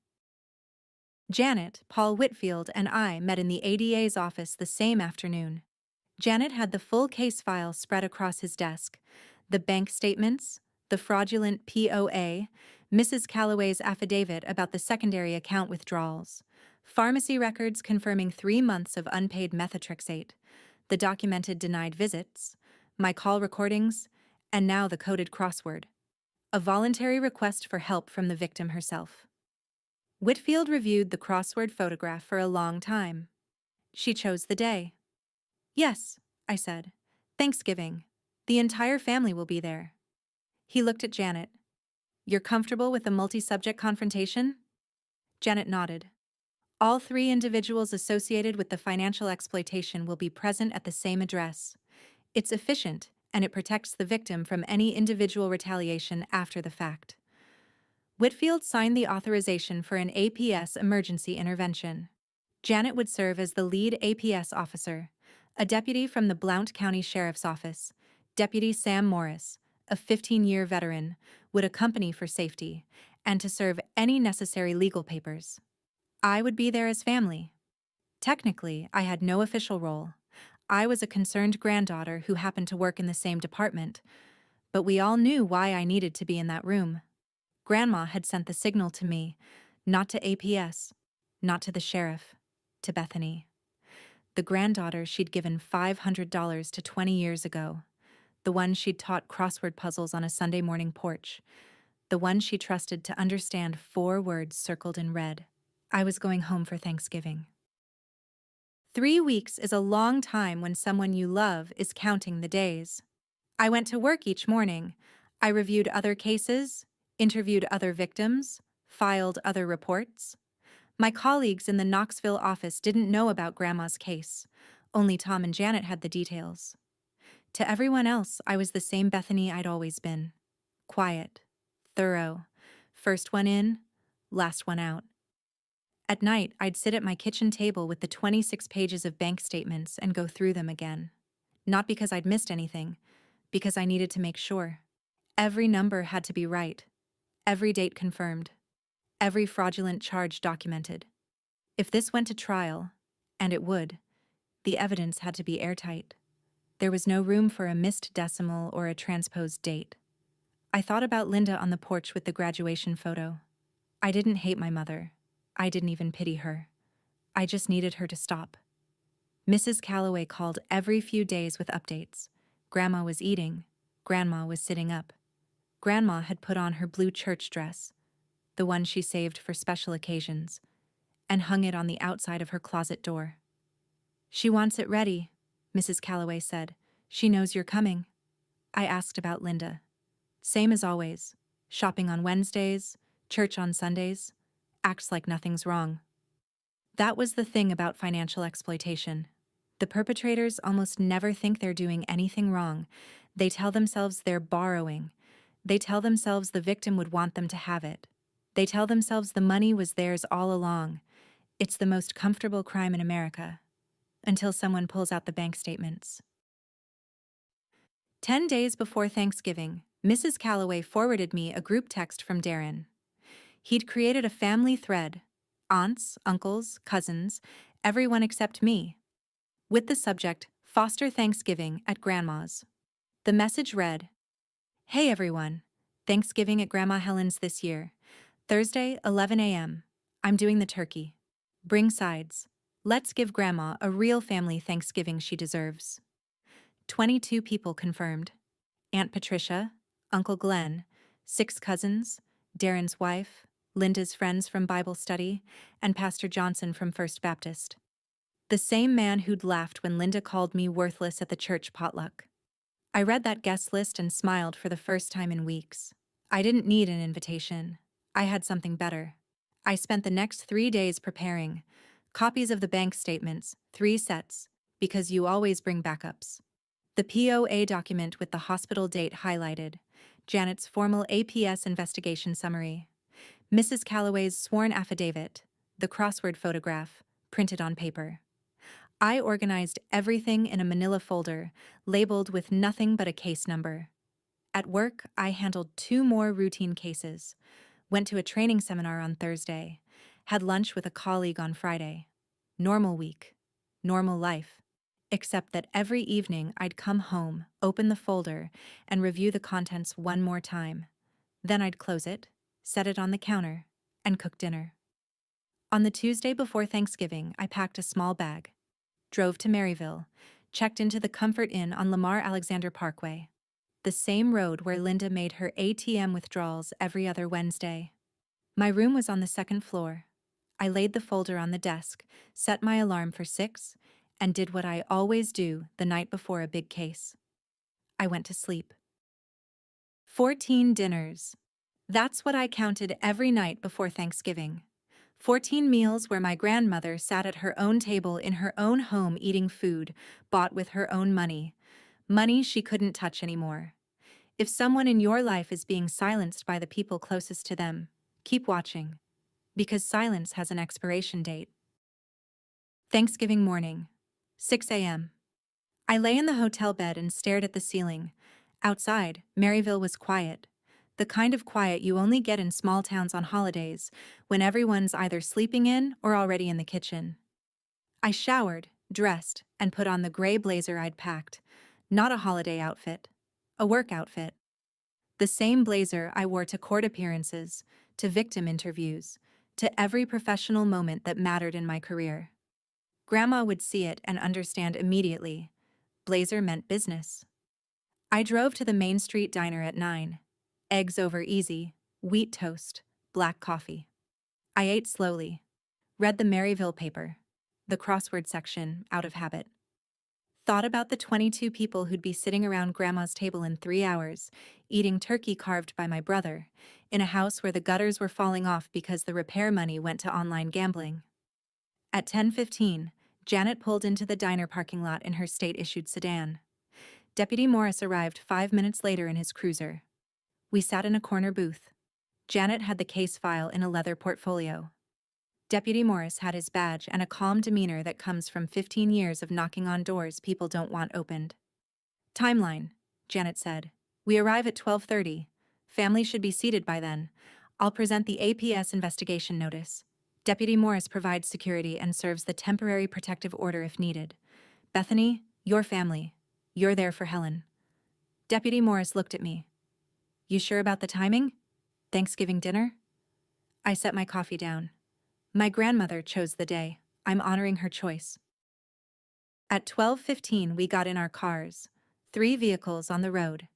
Janet, Paul Whitfield, and I met in the ADA's office the same afternoon. Janet had the full case file spread across his desk. The bank statements, the fraudulent POA, Mrs. Calloway's affidavit about the secondary account withdrawals, pharmacy records confirming 3 months of unpaid methotrexate, the documented denied visits, my call recordings, and now the coded crossword. A voluntary request for help from the victim herself. Whitfield reviewed the crossword photograph for a long time. She chose the day. "Yes," I said. "Thanksgiving. The entire family will be there." He looked at Janet. "You're comfortable with a multi-subject confrontation?" Janet nodded. "All 3 individuals associated with the financial exploitation will be present at the same address. It's efficient, and it protects the victim from any individual retaliation after the fact." Whitfield signed the authorization for an APS emergency intervention. Janet would serve as the lead APS officer. A deputy from the Blount County Sheriff's Office, Deputy Sam Morris, a 15-year veteran, would accompany for safety and to serve any necessary legal papers. I would be there as family. Technically, I had no official role. I was a concerned granddaughter who happened to work in the same department, but we all knew why I needed to be in that room. Grandma had sent the signal to me, not to APS, not to the sheriff, to Bethany. The granddaughter she'd given $500 to 20 years ago. The one she'd taught crossword puzzles on a Sunday morning porch. The one she trusted to understand 4 words circled in red. I was going home for Thanksgiving. 3 weeks is a long time when someone you love is counting the days. I went to work each morning. I reviewed other cases, interviewed other victims, filed other reports. My colleagues in the Knoxville office didn't know about Grandma's case. Only Tom and Janet had the details. To everyone else, I was the same Bethany I'd always been. Quiet, thorough, first one in, last one out. At night, I'd sit at my kitchen table with the 26 pages of bank statements and go through them again. Not because I'd missed anything, because I needed to make sure. Every number had to be right. Every date confirmed. Every fraudulent charge documented. If this went to trial, and it would, the evidence had to be airtight. There was no room for a missed decimal or a transposed date. I thought about Linda on the porch with the graduation photo. I didn't hate my mother. I didn't even pity her. I just needed her to stop. Mrs. Calloway called every few days with updates. Grandma was eating. Grandma was sitting up. Grandma had put on her blue church dress, the one she saved for special occasions, and hung it on the outside of her closet door. "She wants it ready," Mrs. Calloway said. "She knows you're coming." I asked about Linda. Same as always. Shopping on Wednesdays, church on Sundays, acts like nothing's wrong. That was the thing about financial exploitation. The perpetrators almost never think they're doing anything wrong. They tell themselves they're borrowing. They tell themselves the victim would want them to have it. They tell themselves the money was theirs all along. It's the most comfortable crime in America. Until someone pulls out the bank statements. 10 days before Thanksgiving, Mrs. Calloway forwarded me a group text from Darren. He'd created a family thread, aunts, uncles, cousins, everyone except me, with the subject, "Foster Thanksgiving at Grandma's." The message read, "Hey everyone, Thanksgiving at Grandma Helen's this year. Thursday, 11 a.m. I'm doing the turkey. Bring sides. Let's give Grandma a real family Thanksgiving she deserves." 22 people confirmed. Aunt Patricia, Uncle Glenn, 6 cousins, Darren's wife, Linda's friends from Bible study, and Pastor Johnson from First Baptist. The same man who'd laughed when Linda called me worthless at the church potluck. I read that guest list and smiled for the first time in weeks. I didn't need an invitation. I had something better. I spent the next 3 days preparing copies of the bank statements, 3 sets, because you always bring backups. The POA document with the hospital date highlighted, Janet's formal APS investigation summary, Mrs. Calloway's sworn affidavit, the crossword photograph, printed on paper. I organized everything in a manila folder, labeled with nothing but a case number. At work, I handled 2 more routine cases, went to a training seminar on Thursday, had lunch with a colleague on Friday. Normal week, normal life. Except that every evening I'd come home, open the folder, and review the contents one more time. Then I'd close it, set it on the counter, and cook dinner. On the Tuesday before Thanksgiving, I packed a small bag, drove to Maryville, checked into the Comfort Inn on Lamar Alexander Parkway, the same road where Linda made her ATM withdrawals every other Wednesday. My room was on the 2nd floor. I laid the folder on the desk, set my alarm for 6, and did what I always do the night before a big case. I went to sleep. 14 dinners. That's what I counted every night before Thanksgiving. 14 meals where my grandmother sat at her own table in her own home eating food, bought with her own money. Money she couldn't touch anymore. If someone in your life is being silenced by the people closest to them, keep watching. Because silence has an expiration date. Thanksgiving morning, 6 a.m. I lay in the hotel bed and stared at the ceiling. Outside, Maryville was quiet. The kind of quiet you only get in small towns on holidays, when everyone's either sleeping in or already in the kitchen. I showered, dressed, and put on the gray blazer I'd packed. Not a holiday outfit. A work outfit. The same blazer I wore to court appearances, to victim interviews, to every professional moment that mattered in my career. Grandma would see it and understand immediately. Blazer meant business. I drove to the Main Street diner at 9. Eggs over easy, wheat toast, black coffee. I ate slowly. Read the Maryville paper. The crossword section, out of habit. Thought about the 22 people who'd be sitting around Grandma's table in 3 hours, eating turkey carved by my brother, in a house where the gutters were falling off because the repair money went to online gambling. At 10:15, Janet pulled into the diner parking lot in her state-issued sedan. Deputy Morris arrived 5 minutes later in his cruiser. We sat in a corner booth. Janet had the case file in a leather portfolio. Deputy Morris had his badge and a calm demeanor that comes from 15 years of knocking on doors people don't want opened. Timeline, Janet said. We arrive at 12:30. Family should be seated by then. I'll present the APS investigation notice. Deputy Morris provides security and serves the temporary protective order if needed. Bethany, your family. You're there for Helen. Deputy Morris looked at me. You sure about the timing? Thanksgiving dinner? I set my coffee down. My grandmother chose the day. I'm honoring her choice. At 12:15, we got in our cars. 3 vehicles on the road.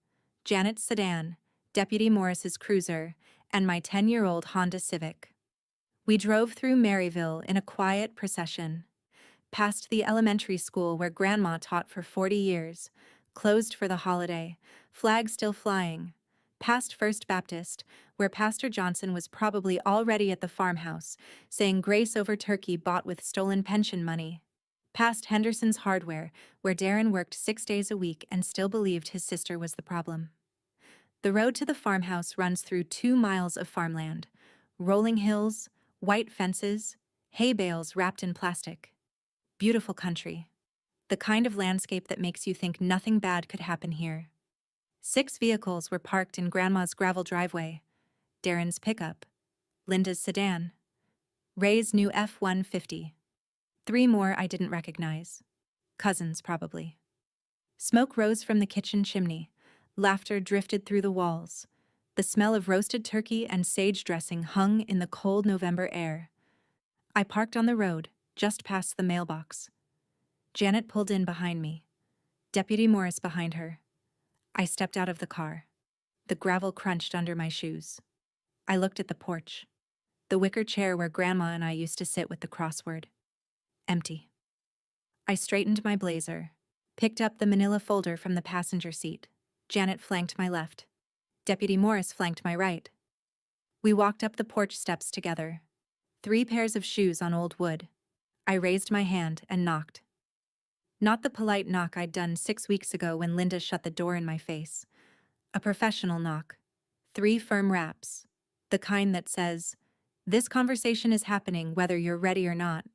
Janet's sedan, Deputy Morris's cruiser, and my 10-year-old Honda Civic. We drove through Maryville in a quiet procession. Past the elementary school where Grandma taught for 40 years, closed for the holiday, flag still flying. Past First Baptist, where Pastor Johnson was probably already at the farmhouse, saying grace over turkey bought with stolen pension money. Past Henderson's Hardware, where Darren worked 6 days a week and still believed his sister was the problem. The road to the farmhouse runs through 2 miles of farmland, rolling hills, white fences, hay bales wrapped in plastic. Beautiful country. The kind of landscape that makes you think nothing bad could happen here. 6 vehicles were parked in Grandma's gravel driveway. Darren's pickup, Linda's sedan, Ray's new F-150. 3 more I didn't recognize. Cousins, probably. Smoke rose from the kitchen chimney. Laughter drifted through the walls. The smell of roasted turkey and sage dressing hung in the cold November air. I parked on the road, just past the mailbox. Janet pulled in behind me. Deputy Morris behind her. I stepped out of the car. The gravel crunched under my shoes. I looked at the porch. The wicker chair where Grandma and I used to sit with the crossword. Empty. I straightened my blazer, picked up the manila folder from the passenger seat. Janet flanked my left. Deputy Morris flanked my right. We walked up the porch steps together. 3 pairs of shoes on old wood. I raised my hand and knocked. Not the polite knock I'd done 6 weeks ago when Linda shut the door in my face. A professional knock. 3 firm raps. The kind that says, "This conversation is happening whether you're ready or not."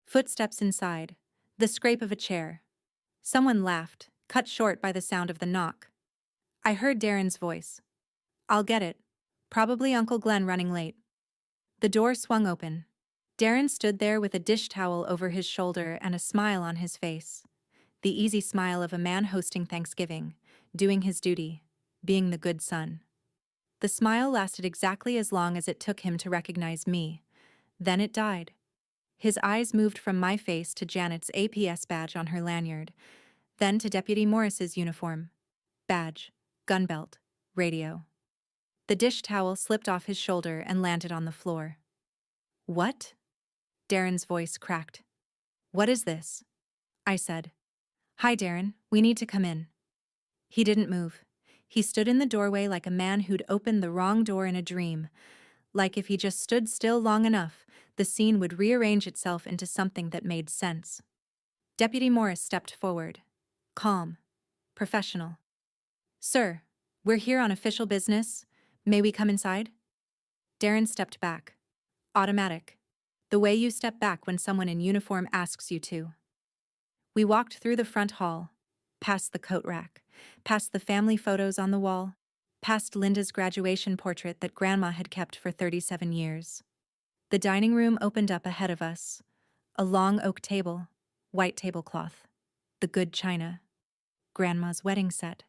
Footsteps inside. The scrape of a chair. Someone laughed, cut short by the sound of the knock. I heard Darren's voice. "I'll get it. Probably Uncle Glenn running late." The door swung open. Darren stood there with a dish towel over his shoulder and a smile on his face. The easy smile of a man hosting Thanksgiving, doing his duty, being the good son. The smile lasted exactly as long as it took him to recognize me. Then it died. His eyes moved from my face to Janet's APS badge on her lanyard, then to Deputy Morris's uniform. Badge, gun belt, radio. The dish towel slipped off his shoulder and landed on the floor. "What?" Darren's voice cracked. "What is this?" I said. "Hi, Darren, we need to come in." He didn't move. He stood in the doorway like a man who'd opened the wrong door in a dream. Like if he just stood still long enough, the scene would rearrange itself into something that made sense. Deputy Morris stepped forward. Calm. Professional. "Sir, we're here on official business. May we come inside?" Darren stepped back. Automatic. The way you step back when someone in uniform asks you to. We walked through the front hall, past the coat rack, past the family photos on the wall, past Linda's graduation portrait that Grandma had kept for 37 years. The dining room opened up ahead of us. A long oak table, white tablecloth, the good china. Grandma's wedding set,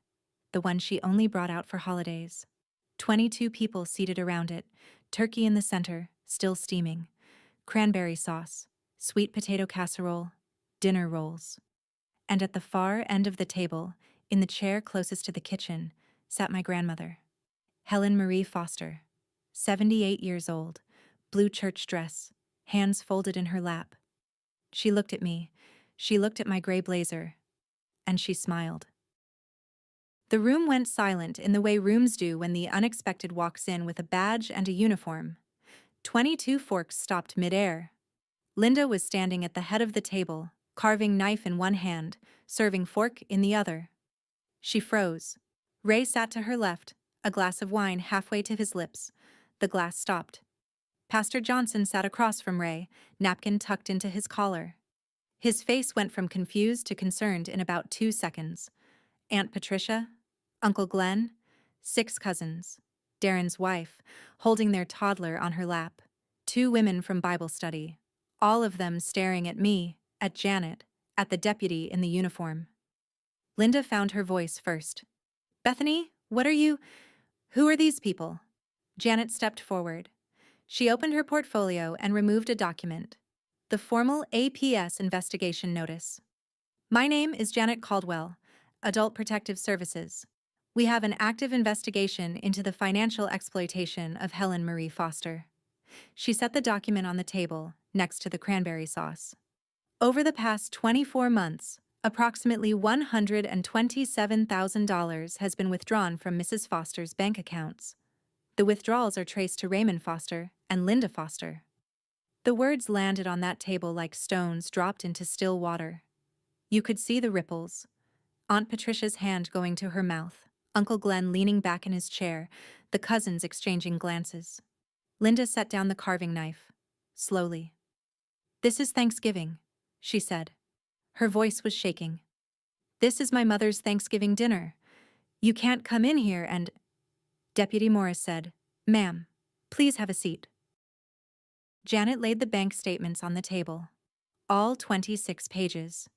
the one she only brought out for holidays. 22 people seated around it, turkey in the center, still steaming. Cranberry sauce, sweet potato casserole, dinner rolls. And at the far end of the table, in the chair closest to the kitchen, sat my grandmother. Helen Marie Foster, 78 years old, blue church dress, hands folded in her lap. She looked at me, she looked at my gray blazer, and she smiled. The room went silent in the way rooms do when the unexpected walks in with a badge and a uniform. 22 forks stopped midair. Linda was standing at the head of the table, carving knife in one hand, serving fork in the other. She froze. Ray sat to her left, a glass of wine halfway to his lips. The glass stopped. Pastor Johnson sat across from Ray, napkin tucked into his collar. His face went from confused to concerned in about 2 seconds. Aunt Patricia, Uncle Glenn, 6 cousins, Darren's wife, holding their toddler on her lap, 2 women from Bible study, all of them staring at me, at Janet, at the deputy in the uniform. Linda found her voice first. "Bethany, who are these people?" Janet stepped forward. She opened her portfolio and removed a document. The formal APS investigation notice. "My name is Janet Caldwell, Adult Protective Services. We have an active investigation into the financial exploitation of Helen Marie Foster." She set the document on the table, next to the cranberry sauce. "Over the past 24 months, approximately $127,000 has been withdrawn from Mrs. Foster's bank accounts. The withdrawals are traced to Raymond Foster and Linda Foster." The words landed on that table like stones dropped into still water. You could see the ripples. Aunt Patricia's hand going to her mouth, Uncle Glenn leaning back in his chair, the cousins exchanging glances. Linda set down the carving knife, slowly. "This is Thanksgiving," she said. Her voice was shaking. "This is my mother's Thanksgiving dinner. You can't come in here and—" Deputy Morris said, "Ma'am, please have a seat." Janet laid the bank statements on the table. All 26 pages.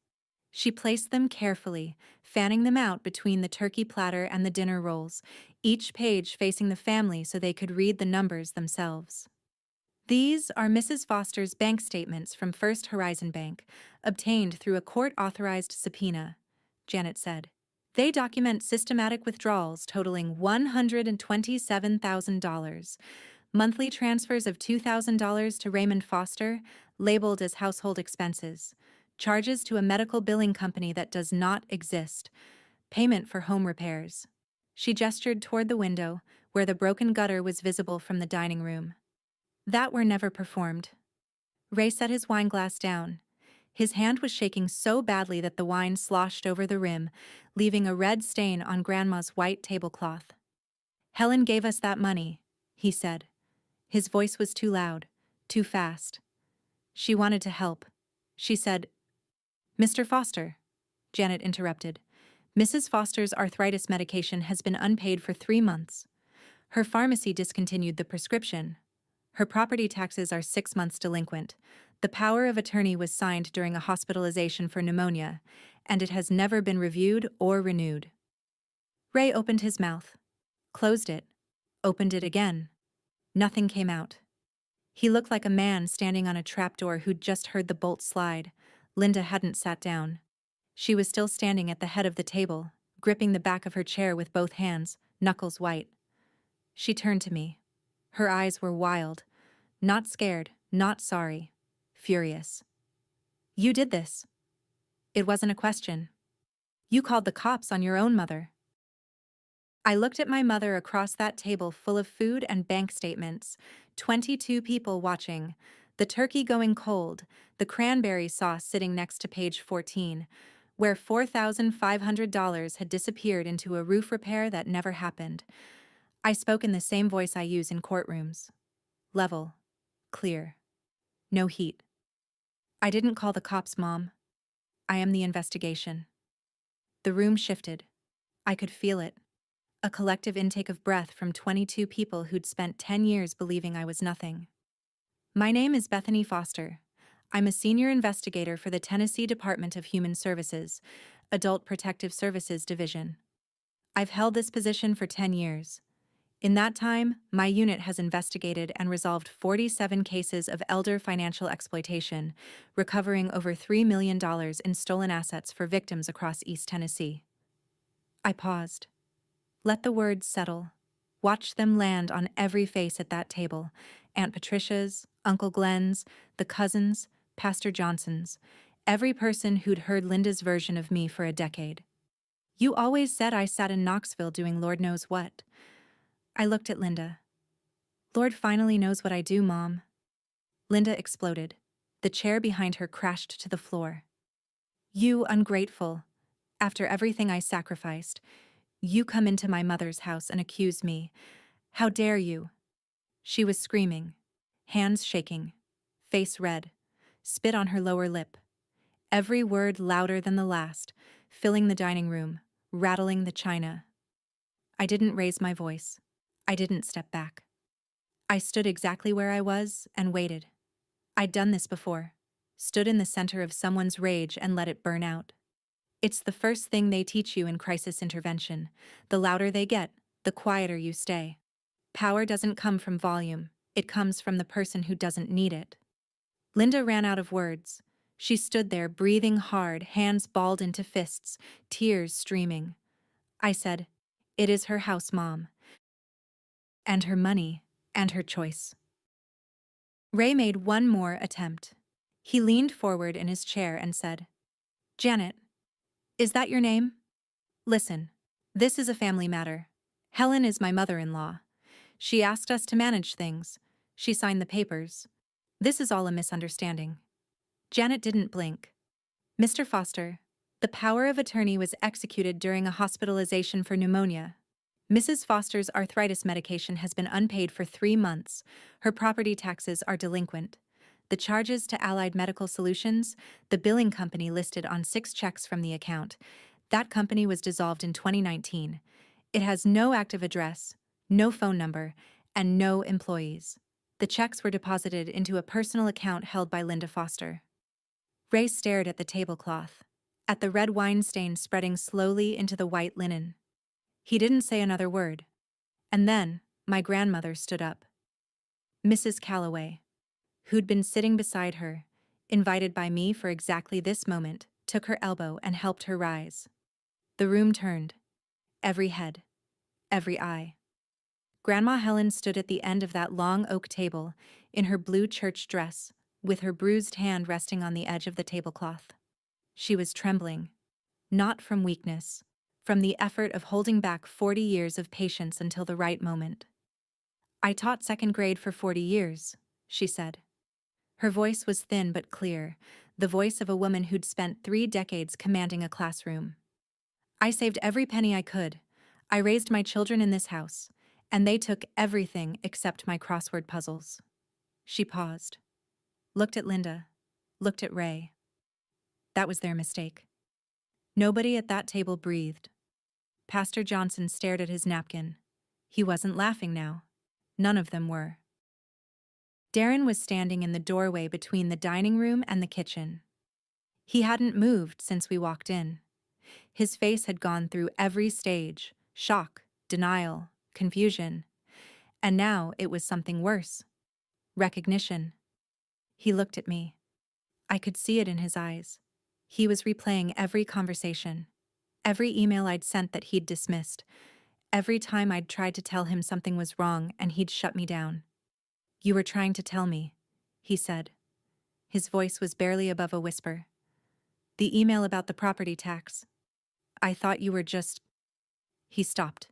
She placed them carefully, fanning them out between the turkey platter and the dinner rolls, each page facing the family so they could read the numbers themselves. "These are Mrs. Foster's bank statements from First Horizon Bank, obtained through a court-authorized subpoena. Janet said. They document systematic withdrawals totaling $127,000, monthly transfers of $2,000 to Raymond Foster, labeled as household expenses, charges to a medical billing company that does not exist, payment for home repairs. She gestured toward the window, where the broken gutter was visible from the dining room. That were never performed. Ray set his wineglass down. His hand was shaking so badly that the wine sloshed over the rim, leaving a red stain on Grandma's white tablecloth. Helen gave us that money, he said. His voice was too loud, too fast. She wanted to help. She said, "Mr. Foster," Janet interrupted. "Mrs. Foster's arthritis medication has been unpaid for 3 months. Her pharmacy discontinued the prescription. Her property taxes are 6 months delinquent. The power of attorney was signed during a hospitalization for pneumonia, and it has never been reviewed or renewed." Ray opened his mouth, closed it, opened it again. Nothing came out. He looked like a man standing on a trapdoor who'd just heard the bolt slide. Linda hadn't sat down. She was still standing at the head of the table, gripping the back of her chair with both hands, knuckles white. She turned to me. Her eyes were wild. Not scared, not sorry. Furious. "You did this." It wasn't a question. "You called the cops on your own mother." I looked at my mother across that table full of food and bank statements, 22 people watching, the turkey going cold, the cranberry sauce sitting next to page 14, where $4,500 had disappeared into a roof repair that never happened. I spoke in the same voice I use in courtrooms. Level. Clear. No heat. "I didn't call the cops, Mom. I am the investigation." The room shifted. I could feel it. A collective intake of breath from 22 people who'd spent 10 years believing I was nothing. "My name is Bethany Foster. I'm a senior investigator for the Tennessee Department of Human Services, Adult Protective Services Division. I've held this position for 10 years. In that time, my unit has investigated and resolved 47 cases of elder financial exploitation, recovering over $3 million in stolen assets for victims across East Tennessee." I paused. Let the words settle. Watch them land on every face at that table. Aunt Patricia's, Uncle Glenn's, the cousins, Pastor Johnson's, every person who'd heard Linda's version of me for a decade. "You always said I sat in Knoxville doing Lord knows what." I looked at Linda. "Lord finally knows what I do, Mom." Linda exploded. The chair behind her crashed to the floor. "You ungrateful. After everything I sacrificed, you come into my mother's house and accuse me. How dare you?" She was screaming, hands shaking, face red, spit on her lower lip. Every word louder than the last, filling the dining room, rattling the china. I didn't raise my voice. I didn't step back. I stood exactly where I was and waited. I'd done this before. Stood in the center of someone's rage and let it burn out. It's the first thing they teach you in crisis intervention. The louder they get, the quieter you stay. Power doesn't come from volume. It comes from the person who doesn't need it. Linda ran out of words. She stood there breathing hard, hands balled into fists, tears streaming. I said, "It is her house, Mom. And her money, and her choice." Ray made one more attempt. He leaned forward in his chair and said, "Janet, is that your name? Listen, this is a family matter. Helen is my mother-in-law. She asked us to manage things. She signed the papers. This is all a misunderstanding." Janet didn't blink. "Mr. Foster, the power of attorney was executed during a hospitalization for pneumonia. Mrs. Foster's arthritis medication has been unpaid for 3 months. Her property taxes are delinquent. The charges to Allied Medical Solutions, the billing company listed on 6 checks from the account. That company was dissolved in 2019. It has no active address, no phone number, and no employees. The checks were deposited into a personal account held by Linda Foster." Ray stared at the tablecloth, at the red wine stain spreading slowly into the white linen. He didn't say another word. And then, my grandmother stood up. Mrs. Calloway, who'd been sitting beside her, invited by me for exactly this moment, took her elbow and helped her rise. The room turned. Every head. Every eye. Grandma Helen stood at the end of that long oak table, in her blue church dress, with her bruised hand resting on the edge of the tablecloth. She was trembling. Not from weakness. From the effort of holding back 40 years of patience until the right moment. "I taught second grade for 40 years, she said. Her voice was thin but clear, the voice of a woman who'd spent 3 decades commanding a classroom. "I saved every penny I could. I raised my children in this house, and they took everything except my crossword puzzles." She paused. Looked at Linda. Looked at Ray. That was their mistake. Nobody at that table breathed. Pastor Johnson stared at his napkin. He wasn't laughing now. None of them were. Darren was standing in the doorway between the dining room and the kitchen. He hadn't moved since we walked in. His face had gone through every stage: shock, denial, confusion. And now it was something worse. Recognition. He looked at me. I could see it in his eyes. He was replaying every conversation, every email I'd sent that he'd dismissed, every time I'd tried to tell him something was wrong and he'd shut me down. "You were trying to tell me," he said. His voice was barely above a whisper. "The email about the property tax. I thought you were just—" He stopped.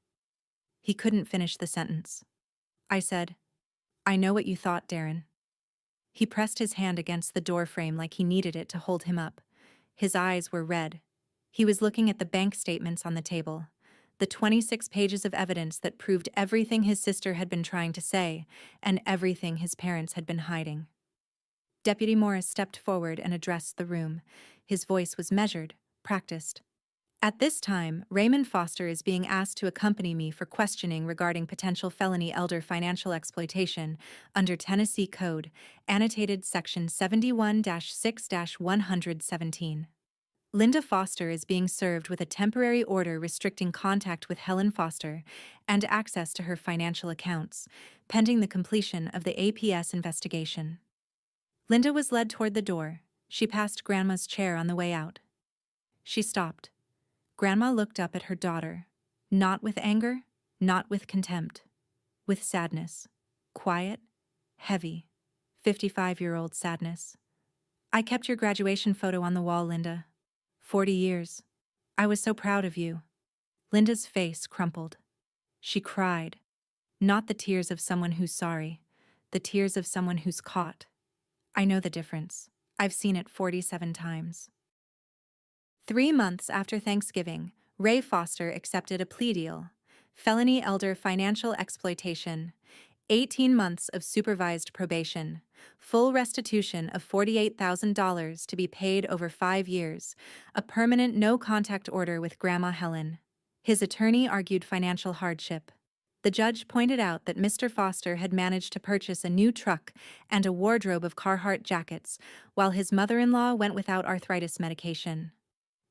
He couldn't finish the sentence. I said, "I know what you thought, Darren." He pressed his hand against the doorframe like he needed it to hold him up. His eyes were red. He was looking at the bank statements on the table, the 26 pages of evidence that proved everything his sister had been trying to say and everything his parents had been hiding. Deputy Morris stepped forward and addressed the room. His voice was measured, practiced. "At this time, Raymond Foster is being asked to accompany me for questioning regarding potential felony elder financial exploitation under Tennessee Code, annotated Section 71-6-117. Linda Foster is being served with a temporary order restricting contact with Helen Foster and access to her financial accounts, pending the completion of the APS investigation." Linda was led toward the door. She passed Grandma's chair on the way out. She stopped. Grandma looked up at her daughter, not with anger, not with contempt, with sadness. Quiet, heavy, 55-year-old sadness. "I kept your graduation photo on the wall, Linda. 40 years. I was so proud of you." Linda's face crumpled. She cried. Not the tears of someone who's sorry, the tears of someone who's caught. I know the difference. I've seen it 47 times. 3 months after Thanksgiving, Ray Foster accepted a plea deal. Felony elder financial exploitation. 18 months of supervised probation. Full restitution of $48,000 to be paid over 5 years. A permanent no-contact order with Grandma Helen. His attorney argued financial hardship. The judge pointed out that Mr. Foster had managed to purchase a new truck and a wardrobe of Carhartt jackets, while his mother-in-law went without arthritis medication.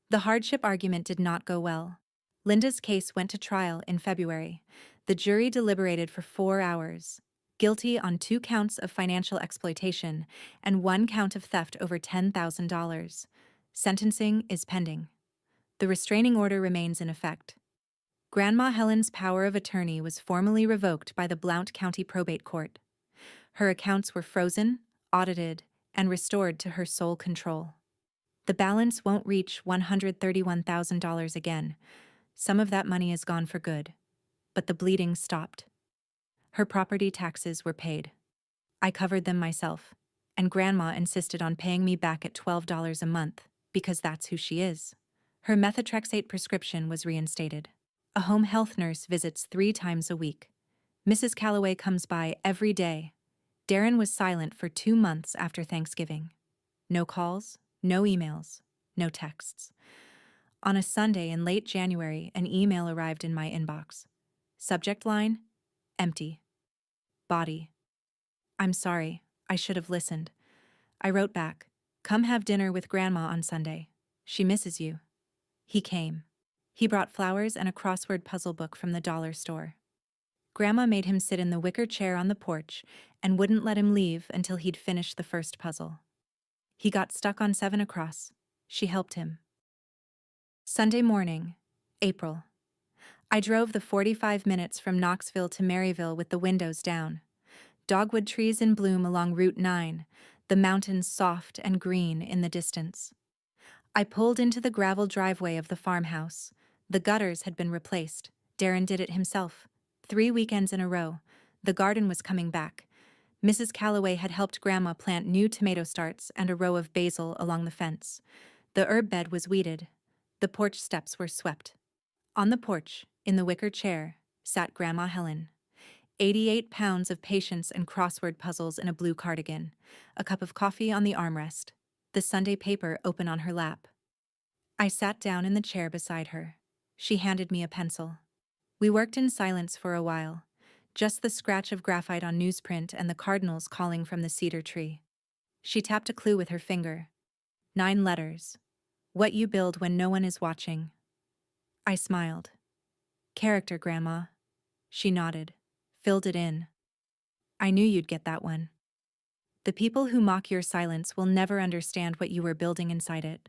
The hardship argument did not go well. Linda's case went to trial in February. The jury deliberated for 4 hours. Guilty on 2 counts of financial exploitation and 1 count of theft over $10,000. Sentencing is pending. The restraining order remains in effect. Grandma Helen's power of attorney was formally revoked by the Blount County Probate Court. Her accounts were frozen, audited, and restored to her sole control. The balance won't reach $131,000 again. Some of that money is gone for good. But the bleeding stopped. Her property taxes were paid. I covered them myself, and Grandma insisted on paying me back at $12 a month, because that's who she is. Her methotrexate prescription was reinstated. A home health nurse visits 3 times a week. Mrs. Calloway comes by every day. Darren was silent for 2 months after Thanksgiving. No calls, no emails, no texts. On a Sunday in late January, an email arrived in my inbox. Subject line: empty. Body: "I'm sorry, I should have listened." I wrote back, "Come have dinner with Grandma on Sunday. She misses you." He came. He brought flowers and a crossword puzzle book from the dollar store. Grandma made him sit in the wicker chair on the porch and wouldn't let him leave until he'd finished the first puzzle. He got stuck on 7 across. She helped him. Sunday morning, April. I drove the 45 minutes from Knoxville to Maryville with the windows down. Dogwood trees in bloom along Route 9, the mountains soft and green in the distance. I pulled into the gravel driveway of the farmhouse. The gutters had been replaced. Darren did it himself. 3 weekends in a row. The garden was coming back. Mrs. Calloway had helped Grandma plant new tomato starts and a row of basil along the fence. The herb bed was weeded. The porch steps were swept. On the porch, in the wicker chair, sat Grandma Helen. 88 pounds of patience and crossword puzzles in a blue cardigan, a cup of coffee on the armrest, the Sunday paper open on her lap. I sat down in the chair beside her. She handed me a pencil. We worked in silence for a while, just the scratch of graphite on newsprint and the cardinals calling from the cedar tree. She tapped a clue with her finger. 9 letters. What you build when no one is watching. I smiled. Character, Grandma. She nodded, filled it in. I knew you'd get that one. The people who mock your silence will never understand what you were building inside it.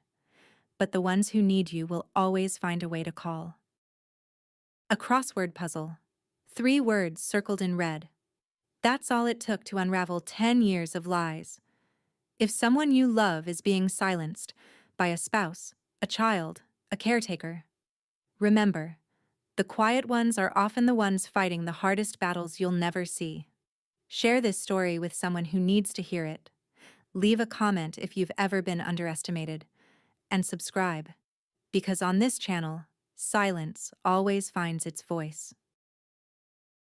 But the ones who need you will always find a way to call. A crossword puzzle. 3 words circled in red. That's all it took to unravel 10 years of lies. If someone you love is being silenced by a spouse, a child, a caretaker, remember, the quiet ones are often the ones fighting the hardest battles you'll never see. Share this story with someone who needs to hear it. Leave a comment if you've ever been underestimated. And subscribe, because on this channel, silence always finds its voice.